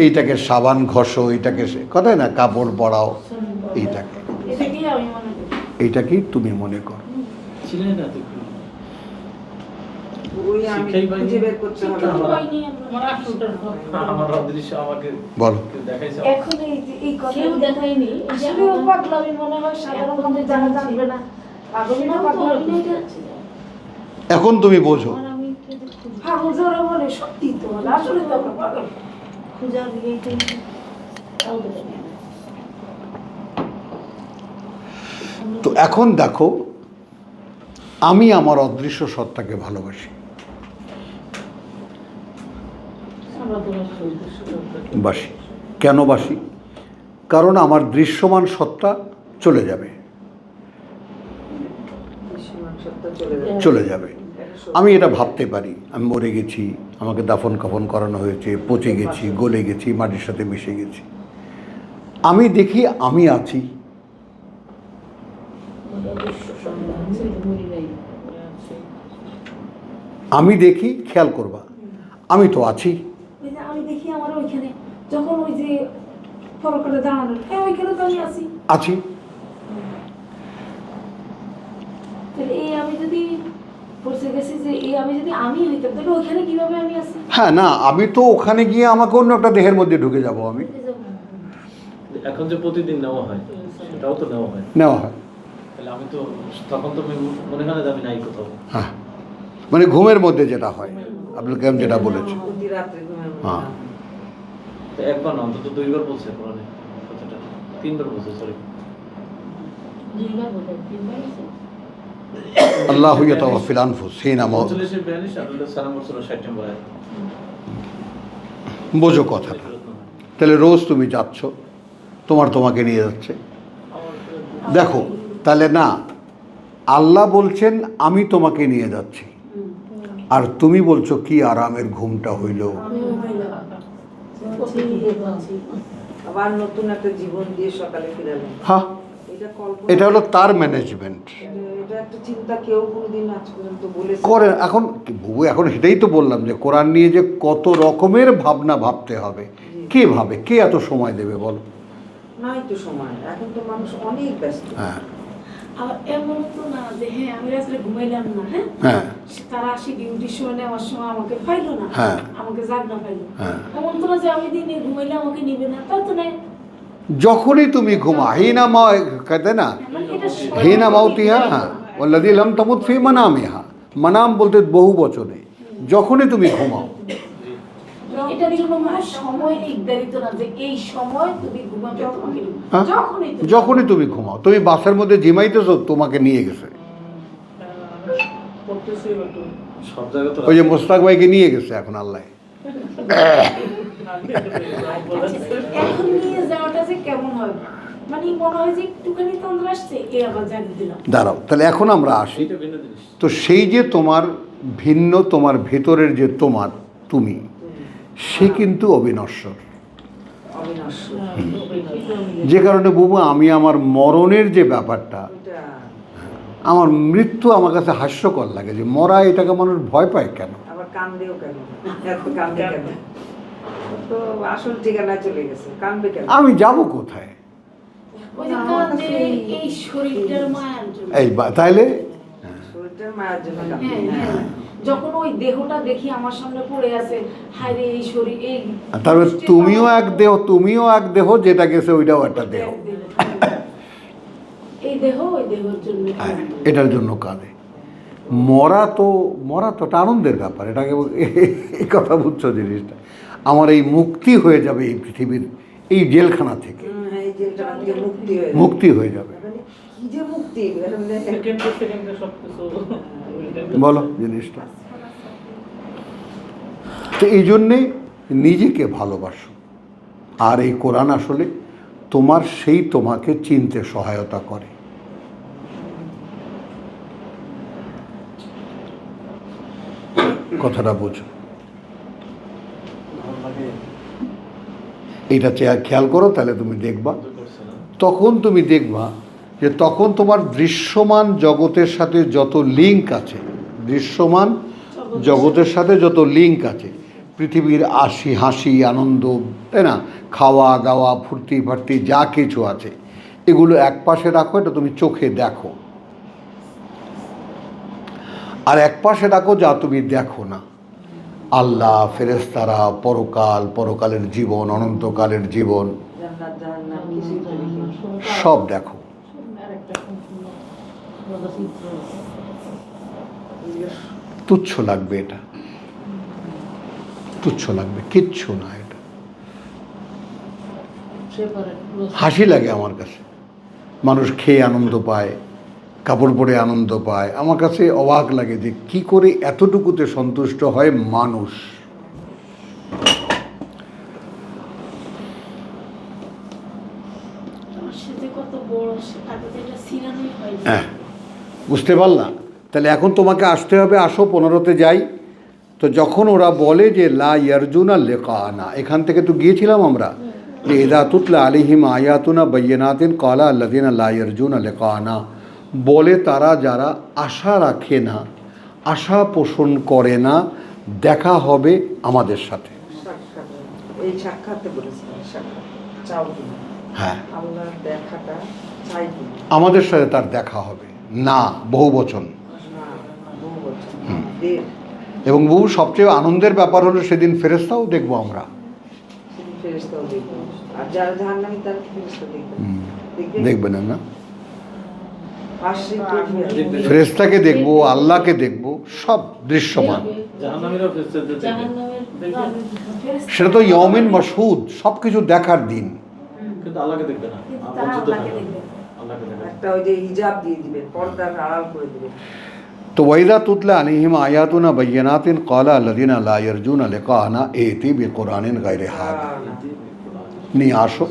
এইটাকে সাবান ঘষো, এইটাকে কথায় না কাপড় পরাও, এইটাকেই তুমি মনে করো। ছিলেন না তো কেউ। ওই আমি শিক্ষাই পাইনি। খুঁজে বের করতে হবে। আমার অদৃশ্য আমাকে বলো। কেউ দেখাইছে। এখন এই কথা কেউ দেখায়নি। আসলেও পাগলামি মনে হয়, সাধারণ মানুষ যারা জানবে না, পাগল না পাগলামি না এটা। এখন তুমি বোঝো। পাগল যারা বলে সত্যি তো বলে, আসলে তো আমরা পাগল। খুঁজার দিকে তাও তো জানি না। তো এখন দেখো, আমি আমার অদৃশ্য সত্তাকে ভালোবাসি, আমরা তো সত্যি বাসি। কেন বাসি? কারণ আমার দৃশ্যমান সত্তা চলে যাবে, দৃশ্যমান সত্তা চলে যাবে। চলে যাবে। আমি এটা ভাবতে পারি, আমি মরে গেছি, আমাকে দাফন কাফন করানো হয়েছে, পচে গেছি, গলে গেছি, মাটির সাথে মিশে গেছি। আমি দেখি আমি আছি, আমি দেখি, খেয়াল করবা, আমি তো আছি। ওই যে আমি দেখি আমার ওইখানে যখন ওই যে ফরকারে দাঁড়ানো, ওইখানে তো আমি আছি। আছি। তাহলে এই আমি যদি পড়ছে গেছি যে এই আমি যদি আমি হইতাম, তাহলে ওইখানে কিভাবে আমি আছি? হ্যাঁ, না, আমি তো ওখানে গিয়ে আমাকে অন্য একটা দেহের মধ্যে ঢুকে যাব। আমি এখন যে প্রতিদিন নেওয়া হয় সেটাও তো নেওয়া হয়। নেওয়া হয়। তাহলে আমি তো তখন তো মনে হয় না যে আমি নাই কোথাও। হ্যাঁ, মানে ঘুমের মধ্যে যেটা হয়, আব্দুল কালাম যেটা বলেছে। প্রতি রাত্রে ঘুমের মধ্যে। হ্যাঁ। তো একবার না, অন্তত দুইবার বলছে কোরআনে কথাটা, তিনবার বলছে, সরি। দুইবার বলে, তিনবার আছে। আল্লাহু ইয়াতাওয়াফাল আনফুস হিনা মাউত। 42 আল্লাহ সালাম বলছিল 60 নম্বর আয়াত। বোঝো কথা। তাহলে রোজ তুমি যাচ্ছ, তোমাকে নিয়ে যাচ্ছে। দেখো, তাহলে না, আল্লাহ বলছেন আমি তোমাকে নিয়ে যাচ্ছি, আর তুমি বলছো কি আরামের ঘুমটা হইল। আবার নতুন একটা জীবন দিয়ে সকালে ফিরালেন। হ্যাঁ, এটা কল্পনা। এটা হলো তার ম্যানেজমেন্ট এটা একটা চিন্তা কেউ কোনোদিন আজ পর্যন্ত বলেছে করে। এখন সেটাই তো বললাম যে কোরআন নিয়ে যে কত রকমের ভাবনা ভাবতে হবে। কে ভাবে? কে এত সময় দেবে বলো? নাই তো সময়, এখন তো মানুষ অনেক ব্যস্ত। হ্যাঁ, আবার এমন তো না যে হ্যাঁ আমি রাত্রে ঘুমাইলাম না, হ্যাঁ হ্যাঁ তারা আসি ডিউটির সময় নেওয়ার সময় আমাকে পাইলো না, হ্যাঁ। আমাকে জাগনা পাইলো, হ্যাঁ। এমন তো না যে আমি দিনে ঘুমাইলে আমাকে নিবে না, তা তো নেই। যখনই তুমি ঘুমা হিনা মা कहते না মানে এটা হিনা মাউতিহা, হ্যাঁ ওয়াল্লাযী লাম তামুত ফি মানামিহা, মানাম বলতে বহু বচনে, যখনই তুমি ঘুমাও। এটার জন্য কোনো সময় নির্ধারিত না যে এই সময় তুমি ঘুমাবে তোমাকে নিবে। হ্যাঁ? যখনই তুমি ঘুমাও, তুমি বাসের মধ্যে জিমাইতেছো, তোমাকে নিয়ে গেছে। সব জায়গায় তো ওই যে মোস্তাক ভাইকে নিয়ে গেছে এখন আল্লাহ। এখন নিয়ে যাওয়াটা যে কেমন হয়, মানে মনে হয় যে একটুখানি তন্দ্রা আসছে, এ আবার জানিয়ে দিলাম। দাঁড়াও, তাহলে এখন আমরা আসি। এটা ভিন্ন জিনিস। তো সেই যে তোমার ভিন্ন, তোমার ভেতরের যে তোমার তুমি, সে কিন্তু অবিনশ্বর। অবিনশ্বর। যে কারণে বুবু আমি আমার মরণের যে ব্যাপারটা, ওইটা আমার মৃত্যু আমার কাছে হাস্যকর লাগে, যে মরা এটাকে মানুষ ভয় পায় কেন? আবার কান্দেও কেন, এত কান্দে কেন? ও তো আসল ঠিকানায় চলে গেছে, কান্দবে কেন? আমি যাব কোথায়? ওই যে কাঁদে এই শরীরটার মায়ার জন্য। এই তাইলে শরীরটার মায়ের জন্য হ্যাঁ কান্দে। হ্যাঁ, যখন ওই দেহটা দেখি আমার সামনে পড়ে আছে, হায় রে এই শরীর, এই তারপরে তুমিও এক দেহ, যেটা গেছে ওইটাও একটা দেহ। এই দেহ ওই দেহের জন্য হ্যাঁ, এটার জন্য কাঁদে। মরা তো একটা আনন্দের ব্যাপার, এটাকে এই কথা বুঝছো জিনিসটা। আমার এই মুক্তি হয়ে যাবে এই পৃথিবীর এই জেলখানা থেকে, এই জেলটা থেকে মুক্তি হয়ে যাবে। মুক্তি হয়ে যাবে। মানে কি যে মুক্তি, এটা মানে সেকেন্ডে সবকিছু বলো জিনিসটা। তো এই জন্যে নিজেকে ভালোবাসো, আর এই কোরআন আসলে তোমাকে চিনতে সহায়তা করে। কথাটা বুঝো, এইটা খেয়াল করো, তাহলে তুমি দেখবা, করছে না। তখন তুমি দেখবা যে তখন তোমার দৃশ্যমান জগতের সাথে যত লিঙ্ক আছে, দৃশ্যমান জগতের সাথে যত লিঙ্ক আছে, পৃথিবীর হাসি আনন্দ, তাই না, খাওয়া দাওয়া ফুর্তি ফার্তি যা কিছু আছে, এগুলো এক পাশে রাখো, এটা তুমি চোখে দেখো। আর এক পাশে রাখো যা তুমি দেখো না, আল্লাহ, ফেরেশতারা, পরকালের জীবন, অনন্তকালের জীবন, জান্নাত জাহান্নাম কিছুই তো দেখি না। সব দেখো। তুচ্ছ লাগবে এটা, তুচ্ছ লাগবে, কিচ্ছু না এটা। হাসি লাগে আমার কাছে, মানুষ খেয়ে আনন্দ পায়, কাপড় পরে আনন্দ পায়, আমার কাছে অবাক লাগে যে কি করে এতটুকুতে সন্তুষ্ট হয় মানুষ। সে যে কত বড়, আগে তো এটা সিনানোই হয়নি। হ্যাঁ, বুঝতে পারলাম। তাহলে এখন তোমাকে আসতে হবে, আসো 15-তে যাই। তো যখন ওরা বলে যে লা ইয়ারজুনা লিকানা, এখান থেকে তো গিয়েছিলাম আমরা, যে ইযা তুতলা আলাইহিম আয়াতুনা বায়্যিনাতিন ক্বালা আল্লাযিনা লা ইয়ারজুনা লিকানা, বলে তারা যারা আশা রাখে না, আশা পোষণ করে না দেখা হবে আমাদের সাথে। সাক্ষাৎ, এই সাক্ষাৎতে বলেছে, সাক্ষাৎ চাও কিনা, হ্যাঁ, আল্লাহর দেখাটা চাই কিনা। আমাদের সাথে তার দেখা হবে না, বহু বচন। না, বহু বছর দেড়, এবং বহু সবচেয়ে আনন্দের ব্যাপার হলো সেদিন ফেরেশতাও দেখবো আমরা। সেদিন ফেরেশতাও দেখবে, আর যারা জাহান্নামী তারা ফেরেশতা দেখবে না। দেখবে দেখবে না, না, পাশে তো ফেরেশতাকে দেখবো, আল্লাহকে দেখবো, সব দৃশ্যমান। জাহান্নামীরাও ফেরেশতাদের দেখে। জাহান্নামের ফেরেশতা সেটা তো ইয়মিন মাশহুদ, সব কিছু দেখার দিন। কিন্তু আল্লাহকে দেখবে না। কিন্তু বঞ্চিত তারা আল্লাহকে থাকবে। দেখবে। আল্লাহকে দেখবে না। একটা ওই যে হিজাব দিয়ে দিবে, পর্দার আড়াল করে দিবে। তো ওয়াইদা তুতলা আলাইহিম আয়াতুনা বায়্যিনাতিন ক্বালা আল্লাযিনা লা ইয়ারজুনা লিকানা ইতি বিকুরআনিন গায়রি হাযা, নিয়ে আসো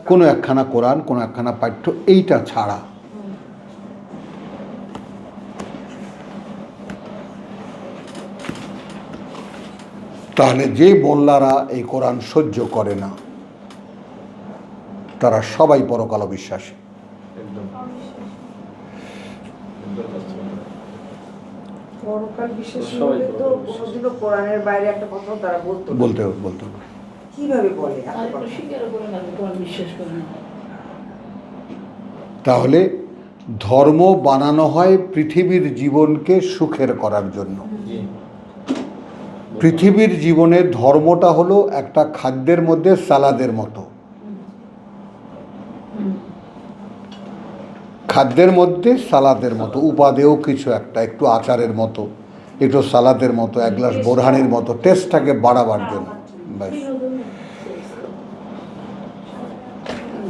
কোনো একখানা কোরআন, কোনো একখানা পাঠ্য, এইটা ছাড়া। তাহলে যে মোল্লারা এই কোরআন সহ্য করে না, তারা সবাই পরকাল বিশ্বাসী। একদম। একদম বাস্তবতা। পরকাল বিশ্বাসী সবাই হলে তো পরকাল বিশ্বাসী। কোনোদিনও কোরআনের বাইরে একটা কথা তারা বলতো না। বলতে কিভাবে বলে এত আর কথা? স্বীকার করে না, কোরআন বিশ্বাস করে না। তাহলে ধর্ম বানানো হয় পৃথিবীর জীবনকে সুখের করার জন্য। জি পৃথিবীর জীবনের ধর্মটা হলো একটা খাদ্যের মধ্যে সালাদের মতো। খাদ্যের মধ্যে সালাদের মতো, উপাদেয় কিছু একটা, একটু আচারের মতো, একটু সালাদের মতো, এক গ্লাস বোরহানির মতো, টেস্টটাকে বাড়াবার জন্য। ব্যাস।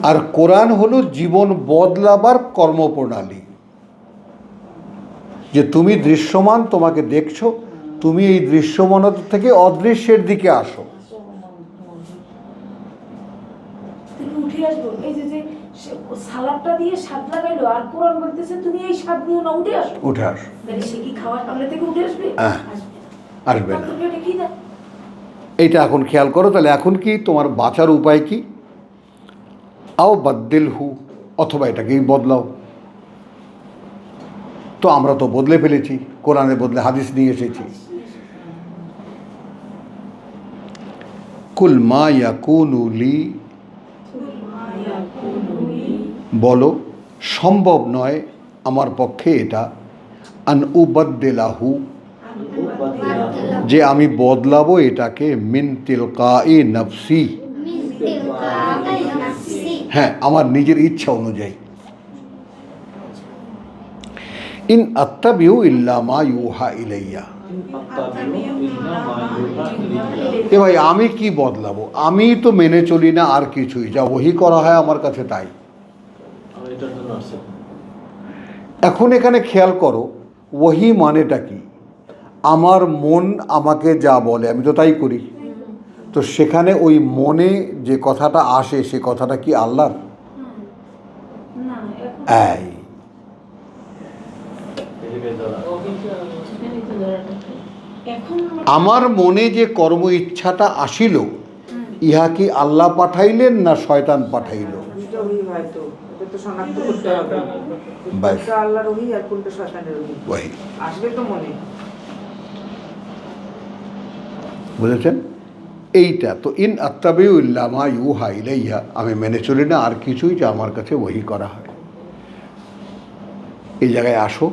আর কোরআন হলো জীবন বদলাবার কর্মপ্রণালী, যে তুমি দৃশ্যমান, তোমাকে দেখছো, তুমি এই দৃশ্যমানতা থেকে অদৃশ্যের দিকে আসো। তুমি উঠে আসবো, এই যে সালাদটা দিয়ে স্বাদ লাগাইলো, আর কোরআন বলতেছে তুমি এই স্বাদ নিয়ে না, উঠে আসো। উঠে আসো। তাহলে সে কি খাওয়ার সামনে থেকে উঠে আসবে? হ্যাঁ, আসবে না। তার তো পেটে খিদা। এইটা এখন খেয়াল করো। তাহলে এখন কি তোমার বাঁচার উপায় কি? আও বাদ্দিল হু, অথবা এটাকেই বদলাও। তো আমরা তো বদলে ফেলেছি, কোরআনের বদলে হাদিস নিয়ে এসেছি। কুল মা ইয়াকুনু লি, বলো সম্ভব নয় আমার পক্ষে এটা, আন উবাদ্দিলাহু, যে আমি বদলাবো এটাকে, মিন তিলকাই নফসি, হ্যাঁ আমার নিজের ইচ্ছা অনুযায়ী। ইন আত্তাবিউ ইল্লা মা ইউহা ইলাইয়া, এ ভাই আমি কি বদলাবো? আমি তো মেনে চলি না আর কিছুই, যা ওহি করা হয় আমার কাছে তাই। এখন এখানে খেয়াল করো, ওহি মানেটা কি? আমার মন আমাকে যা বলে আমি তো তাই করি। তো সেখানে ওই মনে যে কথাটা আসে, সে কথাটা কি আল্লাহর? না, এই এখন আমার মনে যে কর্ম ইচ্ছাটা আসিল, ইহা কি আল্লাহ পাঠাইলেন না শয়তান পাঠাইল? দুইটা ওহি হয় তো, এটা তো শনাক্ত করতে হবে। ব্যাস। কোনটা আল্লাহর ওহি আর কোনটা শয়তানের ওহি ওহি। আসবে তো মনে। বুঝেছেন? এইটা তো ইন আত্তাবিউ ইল্লা মা ইউহা ইলাইয়া, আমি মেনে চলি না আর কিছুই যা আমার কাছে ওহি করা হয়। এই জায়গায় আসো।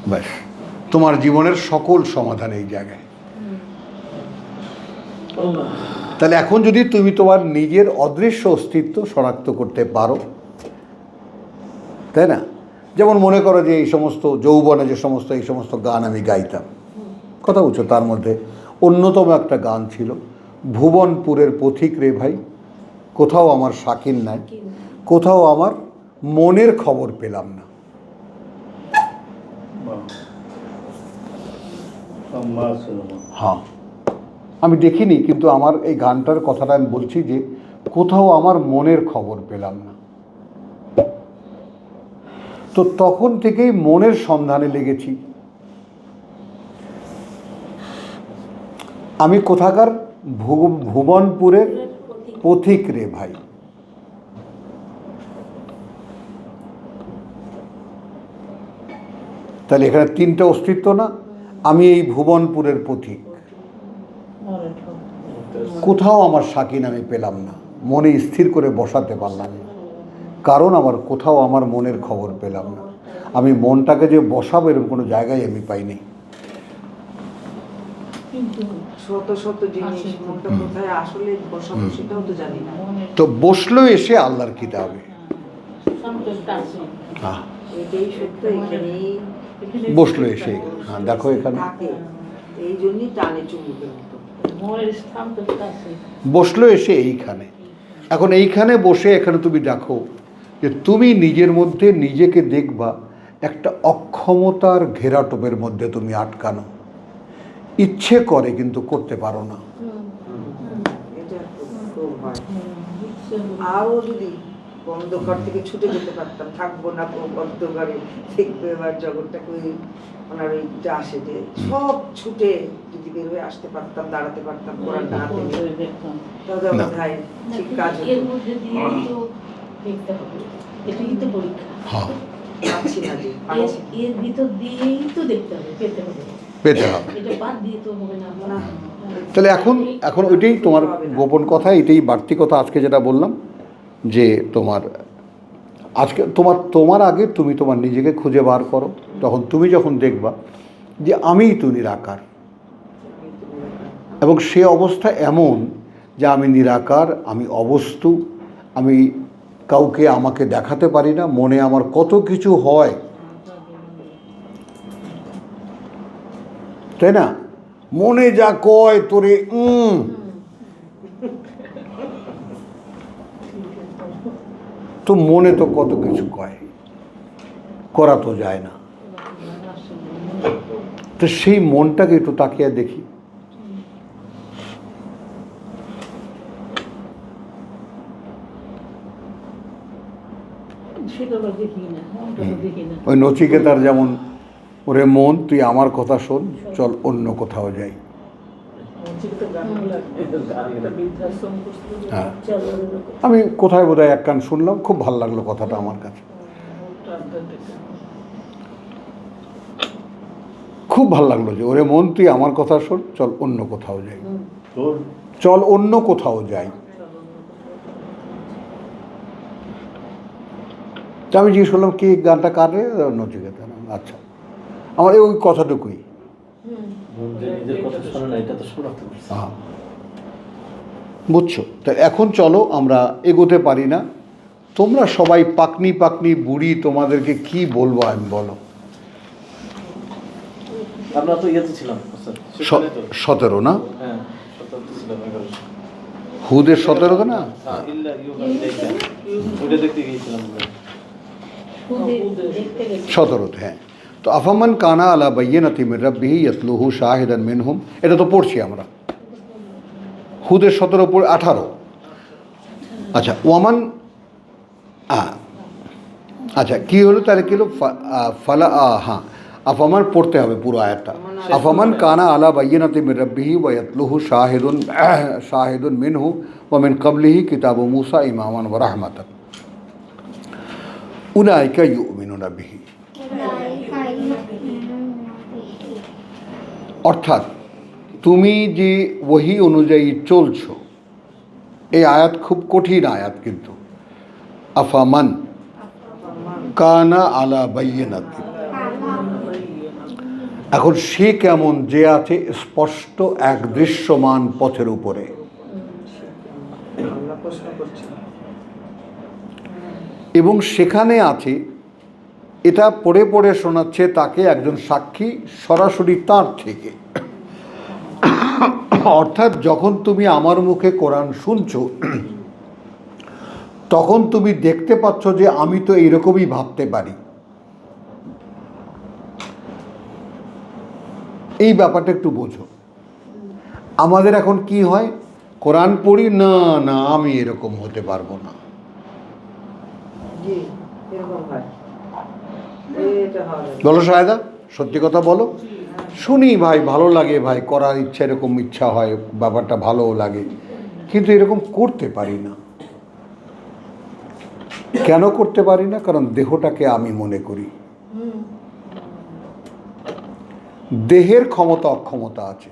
ব্যাস, তোমার জীবনের সকল সমাধান এই জায়গায়। তাহলে এখন যদি তুমি তোমার নিজের অদৃশ্য অস্তিত্ব শনাক্ত করতে পারো, তাই না? যেমন মনে করো যে এই সমস্ত যৌবনে যে সমস্ত এই সমস্ত গান আমি গাইতাম, কথা বলছো, তার মধ্যে অন্যতম একটা গান ছিল ভুবনপুরের পথিক রে ভাই, কোথাও আমার শাকিন নাই, কোথাও আমার মনের খবর পেলাম না। হ্যাঁ, আমি দেখিনি, কিন্তু আমার এই গানটার কথাটা আমি বলছি যে কোথাও আমার মনের খবর পেলাম না। তো তখন থেকেই মনের সন্ধানে লেগেছি। আমি কোথাকার? ভুবনপুরের পথিক রে ভাই। তাহলে এখানে তিনটা অস্তিত্ব না? আমি এই ভুবনপুরের পথিক, কোথাও আমার শাকিন আমি পেলাম না, মনে স্থির করে বসাতে পারলাম না, কারণ আমার কোথাও আমার মনের খবর পেলাম না। আমি মনটাকে যে বসাবো এরকম কোনো জায়গায় আমি পাইনি। শত শত জিনিস, মনটা কোথায় আসলে বসাবো সেটাও তো জানি না। তো বসলো এসে আল্লাহর কিতাবে। হ্যাঁ, এটাই সত্য, এখানেই বসলো এসে। হ্যাঁ, দেখো এখানে থাকে, এই জন্যই টানে চুম্বকের মতো। বসলো এসে এইখানে। এখন এইখানে বসে এখানে তুমি দেখো যে তুমি নিজের মধ্যে নিজেকে দেখবা একটা অক্ষমতার ঘেরাটোপের মধ্যে তুমি আটকানো, ইচ্ছে করে কিন্তু করতে পারো না। এটা খুব হয়। আরও যদি অন্ধকার থেকে ছুটে যেতে পারতাম, থাকবো না অন্ধকারে, দেখবো এবার জগৎটাকে ওই ওনার ওইটা আসে যে সব ছুটে যদি বের হয়ে আসতে পারতাম, দাঁড়াতে পারতাম, কোরআনটা হাতে নিয়ে, তাহলে বোধহয় ঠিক কাজ এর হতো। মধ্যে দিয়েই তো দেখতে হবে, এটাই তো পরীক্ষা। হ্যাঁ, পাচ্ছি না যে, পাচ্ছি না। এর ভিতর দিয়েই তো দেখতে হবে, পেতে হবে, পেতে হবে। এটা বাদ দিয়ে তো হবে না। না। তাহলে এখন ওইটাই তোমার গোপন কথা, এটাই বাড়তি কথা আজকে যেটা বললাম, যে তোমার আজকে তোমার আগে তুমি তোমার নিজেকে খুঁজে বার করো, তখন তুমি যখন দেখবা যে আমিই তো নিরাকার, এবং সে অবস্থা এমন যে আমি নিরাকার, আমি অবস্তু, আমি কাউকে আমাকে দেখাতে পারি না, মনে আমার কত কিছু হয়, তাই না? মনে যা কয় তোরে তো মনে তো কত কিছু কয়, করা তো যায় না। তো সেই মনটাকে একটু তাকিয়ে দেখি। সেটা আবার দেখি না, মনটা তো দেখি না। ওই নচিকেতার যেমন, ওরে মন তুই আমার কথা শোন, চল অন্য কোথাও যাই। হ্যাঁ, আমি কোথায় বোধহয় এক কান শুনলাম, খুব ভালো লাগলো কথাটা আমার কাছে, খুব ভালো লাগলো যে ওরে মন তুই আমার কথা শোন, চল অন্য কোথাও যাই, চল অন্য কোথাও যাই। তা আমি জিজ্ঞেস করলাম কি গানটা কার রে? নচিকেতা। আচ্ছা, আমার ওই কথাটুকুই। নিজের কথা শোনে না, এটা তো শোনাতে পারছে। হ্যাঁ, বুঝছো? তা এখন চলো আমরা এগোতে পারি না। তোমরা সবাই পাকনি পাকনি বুড়ি, তোমাদেরকে কি বলবো আমি, বলো। আমরা তো ইয়েতে ছিলাম স্যার, সেখানে তো 17 না? হ্যাঁ 17 ছিলাম, 11 হুদের 17 না? ইল্লা ইউহা ওটা দেখতে গিয়েছিলাম আমরা। দেখতে গেছি 17, হ্যাঁ। তো আফামান কানা আলা বাইয়িনাতি মির রাব্বিহি ইয়াতলুহু শাহিদান মিনহুম, এটা তো পড়ছি আমরা। হুদের 17 পড়ে 18। আচ্ছা, ওয়ামান আচ্ছা কি হলো তাহলে কি হলো? ফালা হ্যাঁ, আফামান পড়তে হবে পুরো আয়াতটা। আফামান কানা আলা বাইয়িনাতি মির রাব্বিহি ওয়া ইয়াতলুহু শাহিদুন মিনহু ওয়া মিন ক্বাবলিহি কিতাবু মূসা ইমামান ওয়া রাহমাতান উলাইকা ইউমিনুনা বিহি। অর্থাৎ তুমি যে ওহী অনুযায়ী চলছো, এই আয়াত খুব কঠিন আয়াত, কিন্তু আফামান কানা আলা বাইয়িনাতি, এখন সে কেমন যে আছে স্পষ্ট এক দৃশ্যমান পথের উপরে। আমরা প্রশ্ন করছি। এবং সেখানে আছে, এটা পড়ে পড়ে শোনাচ্ছে তাকে একজন সাক্ষী সরাসরি তার থেকে। অর্থাৎ যখন তুমি আমার মুখে কোরআন শুনছো, তখন তুমি দেখতে পাচ্ছ যে আমি তো এইরকমই ভাবতে পারি। এই ব্যাপারটা একটু বোঝো। আমাদের এখন কি হয়, কোরআন পড়ি, না না আমি এরকম হতে পারবো না। জি, এরকম হয়। এটা হয়। বলো শাহেদা, সত্যি কথা বলো। শুনি ভাই, ভালো লাগে ভাই, করার ইচ্ছা, এরকম ইচ্ছা হয়, ব্যাপারটা ভালোও লাগে, কিন্তু এরকম করতে পারি না। কেন করতে পারি না? কারণ দেহটাকে আমি মনে করি। দেহের ক্ষমতা অক্ষমতা আছে,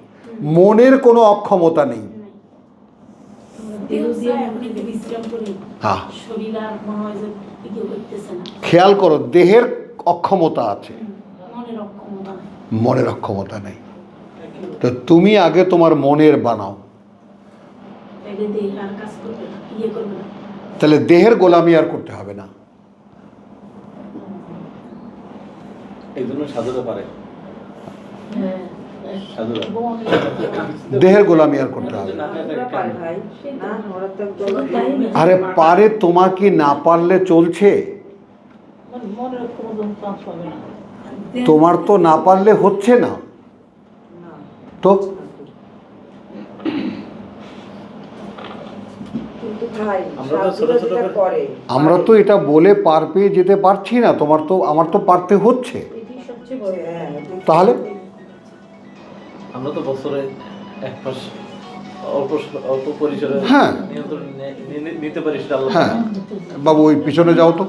মনের কোনো অক্ষমতা নেই। দেহ দিয়ে এখন একটু বিশ্রাম করি, হ্যাঁ, শরীর আর মনে হয় যে ইয়ে করতেছে না, খেয়াল করো, দেহের অক্ষমতা আছে, মনের অক্ষমতা নেই। মনের অক্ষমতা নেই। তো তুমি আগে তোমার মনের বানাও, তাইলে দেহ আর কাজ করবে না, ইয়ে করবে না। তাহলে দেহের গোলামি আর করতে হবে না। এই জন্য সাধুরা পারে, হ্যাঁ, সাধুরা দেহের গোলামি আর করতে হবে না। ওরা পারে ভাই। না, ওরা তো একদম আরে পারে, তোমার কি না পারলে চলছে? মনের কোনো কাজ হবে না। তোমার তো না পারলে হচ্ছে না, না। তো কিন্তু ভাই, আমরা তো ছোট সাধুরা ছোট যেটা করে, আমরা তো এটা বলে পার পেয়ে যেতে পারছি না। আমার তো পারতে হচ্ছে। এটাই সবচেয়ে বড়। হ্যাঁ, তাহলে আমরা তো বছরে এক মাস অল্প অল্প পরিসরে হ্যাঁ। নিয়ন্ত্রণ নিতে পারি, সেটা আল্লাহ হ্যাঁ বাবু, ওই পিছনে যাও তো।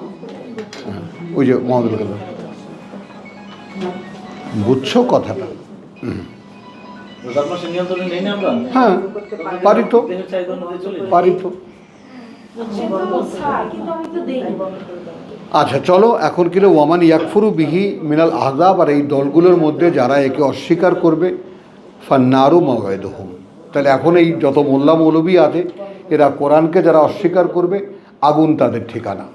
হ্যাঁ, ওই যে মহাদুল গেল, বুঝছো কথাটা? 10 মাসের নিয়ন্ত্রণে নেই না আমরা। হ্যাঁ, পারি তো, দেহের চাহিদা অনুযায়ী চলে যাই। পারি তো। সে তো ছাড়, কিন্তু আমি তো দেখি। আচ্ছা চলো এখন কিলো ওয়ামান ইয়াকফুরু বিহি মিনাল আহজাব, আর এই দলগুলোর মধ্যে যারা একে অস্বীকার করবে ফান্নারু মাওয়াইদুহুম। তাহলে এখন এই যত মোল্লা মৌলবী আছে এরা কোরআনকে যারা অস্বীকার করবে আগুন তাদের ঠিকানা।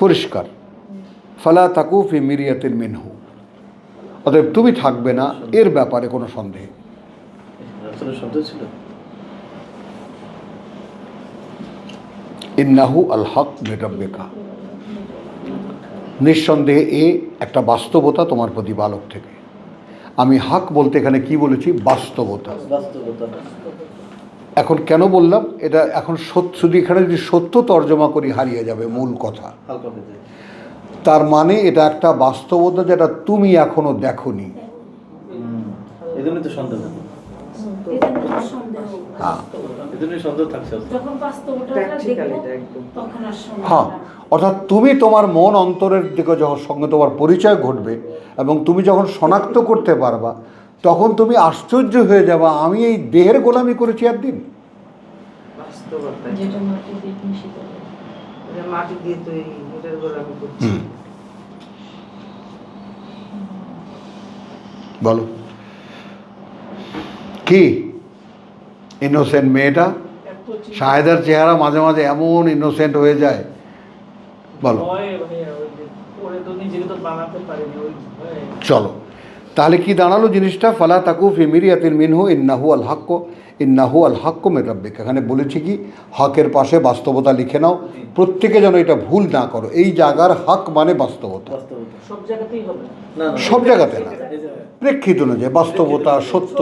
পরিষ্কার। ফালা তাকু ফি মিরিয়াতিন মিনহু, অতএব তুমি থাকবে না এর ব্যাপারে কোনো সন্দেহ। রাসূলের শব্দ ছিল ইন্নাহু আল হক মির রাব্বিকা, নিঃসন্দেহে এ একটা বাস্তবতা তোমার প্রতিপালক থেকে। আমি হক বলতে এখানে কি বলেছি? বাস্তবতা। বাস্তবতা। এখন কেন বললাম এটা? এখন শুধু এখানে যদি সত্য তর্জমা করি হারিয়ে যাবে মূল কথা। হালকা হয়ে যায়। তার মানে এটা একটা বাস্তবতা যেটা তুমি এখনো দেখোনি। এই জন্যই তো সন্দেহ। এটা নিয়ে সন্দেহ। হ্যাঁ এই জন্যই সন্দেহ থাকছে। যখন বাস্তবতা প্র্যাকটিক্যাল দেখবো এটা একদম। তখন আর সন্দেহ হ্যাঁ, না। অর্থাৎ তুমি তোমার মন অন্তরের দিকে যখন সঙ্গে তোমার পরিচয় ঘটবে এবং তুমি যখন শনাক্ত করতে পারবা তখন তুমি আশ্চর্য হয়ে যাবা, আমি এই দেহের গোলামি করেছি একদিন। বাস্তবতা যেটা মাটি দিয়ে মিশিয়ে দেবে। এটা মাটি দিয়ে তৈরি, এটার গোলামি করছি। হুম, বলো কি ইনোসেন্ট মেয়েটা? শাহেদার চেহারা মাঝে মাঝে এমন ইনোসেন্ট হয়ে যায়, বলো। চলো তাহলে কি দাঁড়ালো জিনিসটা? ফালা তাকু ফি মিরিয়াতিন মিনহু ইন্নাহু আল হক, ইন্নাহু আল হক মির রাব্বিকা। এখানে বলেছি কি হকের পাশে বাস্তবতা লিখে নাও, প্রত্যেকে যেন এটা ভুল না করো। এই জায়গার হক মানে বাস্তবতা, বাস্তবতা। সব জায়গাতেই হবে। না না, সব জায়গাতে না, এই যে প্রেক্ষিত অনুযায়ী বাস্তবতা। সত্য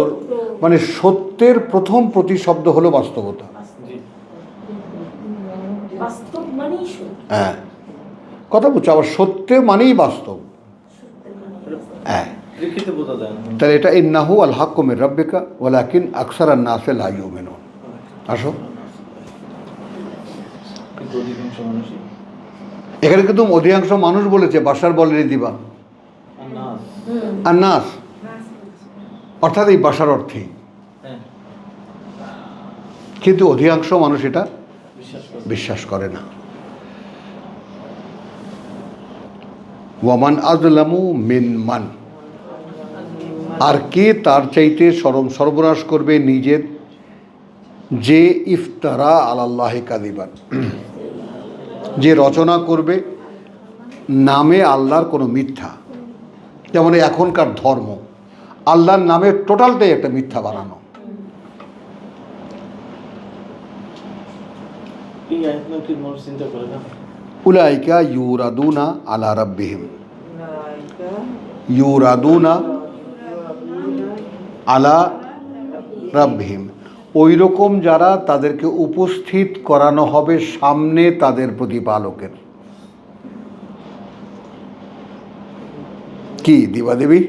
মানে সত্যের প্রথম প্রতিশব্দ হলো বাস্তবতা। জি। বাস্তব মানেই সত্য। হ্যাঁ, কথা বলছো, আবার সত্য মানেই বাস্তব। হ্যাঁ, লিখিত বোঝা যায় না। তাহলে এটা ইন্নাহু আল হক মির রাব্বিকা ওয়ালাকিন আকসারান নাসি লা ইউমিনুন। আসো, কিন্তু অধিকাংশ মানুষই এখানে কিন্তু অধিকাংশ মানুষ বলেছে, বাশার বলেনি দিবা আর নাস। আর নাস, অর্থাৎ এই বাশার অর্থেই। হ্যাঁ, কিন্তু অধিকাংশ মানুষ এটা বিশ্বাস করে। বিশ্বাস করে না। ওয়ামান আযলামু মিনমান, আর কে তার চাইতে সর্বনাশ করবে নিজের, যে ইফতারা আলাল্লাহি কাযিবান, যে রচনা করবে নামে আল্লাহর কোনো মিথ্যা। যেমন এখনকার ধর্ম আল্লাহর নামে টোটালটাই একটা মিথ্যা বানানো। এই আয়াত নাকি মানুষ চিন্তা করে না। উলাইকা ইউরাদুনা আলা রাব্বিহিম, উলাইকা ইউরাদুনা আলা রাব্বিহিম, ওই রকম যারা তাদেরকে উপস্থিত করানো হবে সামনে তাদের প্রতিপালকের। কি দিবা দেবী?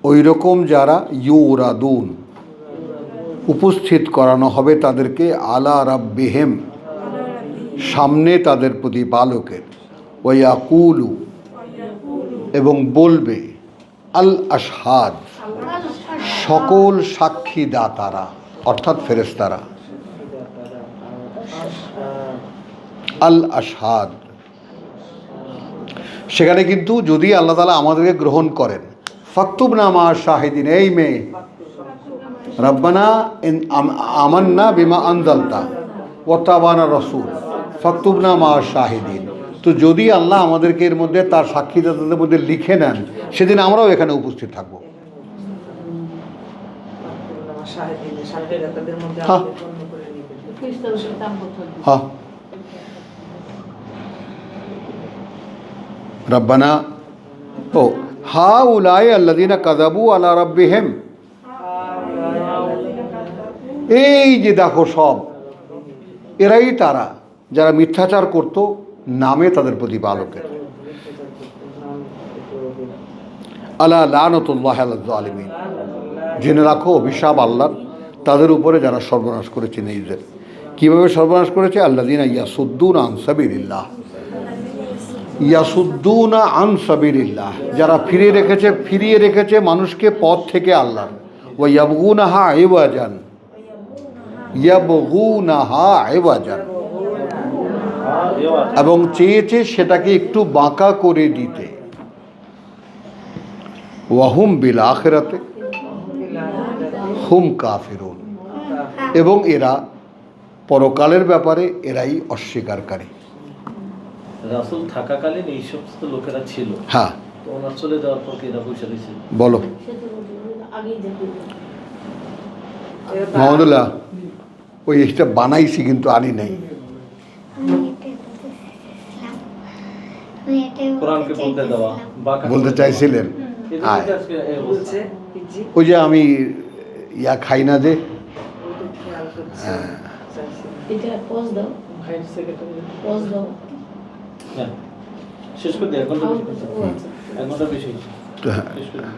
ওই রকম যারা ইউরাদুন, উপস্থিত করানো হবে তাদেরকে আলা রাব্বিহিম, সামনে তাদের প্রতিপালকের। ওয়াকুলু, এবং বলবে আল আশহাদ, সকল সাক্ষী দাতারা অর্থাৎ ফেরেশতারা। আল আশহাদ, সেখানে কিন্তু যদি আল্লাহ তাআলা আমাদেরকে গ্রহণ করেন, ফাকতুবনা মা শাহিদিন, এই মেয়ে রব্বানা আমান্না বিমা আনজালতা ওয়াত্তাবানা রাসূল ফাকতুবনা মা শাহিদিন। তো যদি আল্লাহ আমাদেরকে এর মধ্যে তার সাক্ষীদাতাদের মধ্যে লিখে নেন, সেদিন আমরাও এখানে উপস্থিত থাকবো। সাক্ষীদাতাদের মধ্যে হ্যাঁ। আমাদের গণ্য করে নিবেন। খ্রিস্টানদের দাম্পত্য থাকবে। হ্যাঁ, রব্বানা ও হা উলাই আল্লাযিনা কাযাবু আলা রাব্বিহিম, এই যে দেখো সব এরাই তারা যারা মিথ্যাচার করত নামে তাদের প্রতিপালকের। আলা লানাতুল্লাহি আলাল জালিমিন, জেনে রাখো অভিশাপ আল্লাহর তাদের উপরে যারা সর্বনাশ করেছে নিজেদের। কীভাবে সর্বনাশ করেছে? আল্লাযিনা ইয়াসুদ্দুনা আন সাবিলিল্লাহ, ইয়াসুদ্দুনা আন সাবিলিল্লাহ, যারা ফিরিয়ে রেখেছে মানুষকে পথ থেকে আল্লাহর। ওয়া ইয়াবগুনাহা ইওয়াজান, ইয়াবগুনাহা ইওয়াজান, এবং চেয়েছে সেটাকে একটু বাঁকা করে দিতে। ওয়াহুম বিল আখিরাতে হুম কাফিরুন, এবং এরা পরকালের ব্যাপারে এরাই অস্বীকারী। রাসূল থাকাকালীন এই সমস্ত লোকেরা ছিল, হ্যাঁ, তো ওনার চলে যাওয়ার পর কি এরা বসে রয়েছে? বলো সে তো আগেই দেখি মোহাম্মদুল্লাহ, ওই এটা বানাইছি কিন্তু আনি নাই। কোরআনকে বলতে দেওয়া বাঁকা বলতে চাইছিলেন? এই জন্য হ্যাঁ, তো আজকে এই অবস্থা। বলছে পিজি ওই যে আমি ইয়া খাই না যে, ওটা খেয়াল করছে চাইছে। এটা পজ দাও, ভাইয়ের সেক্রেটারি পজ দাও। হ্যাঁ শেষ করে দিই, 1 ঘন্টা বেশি করতে হবে। ও আচ্ছা। 1 ঘন্টা বেশি হ্যাঁ। শেষ করে দিই।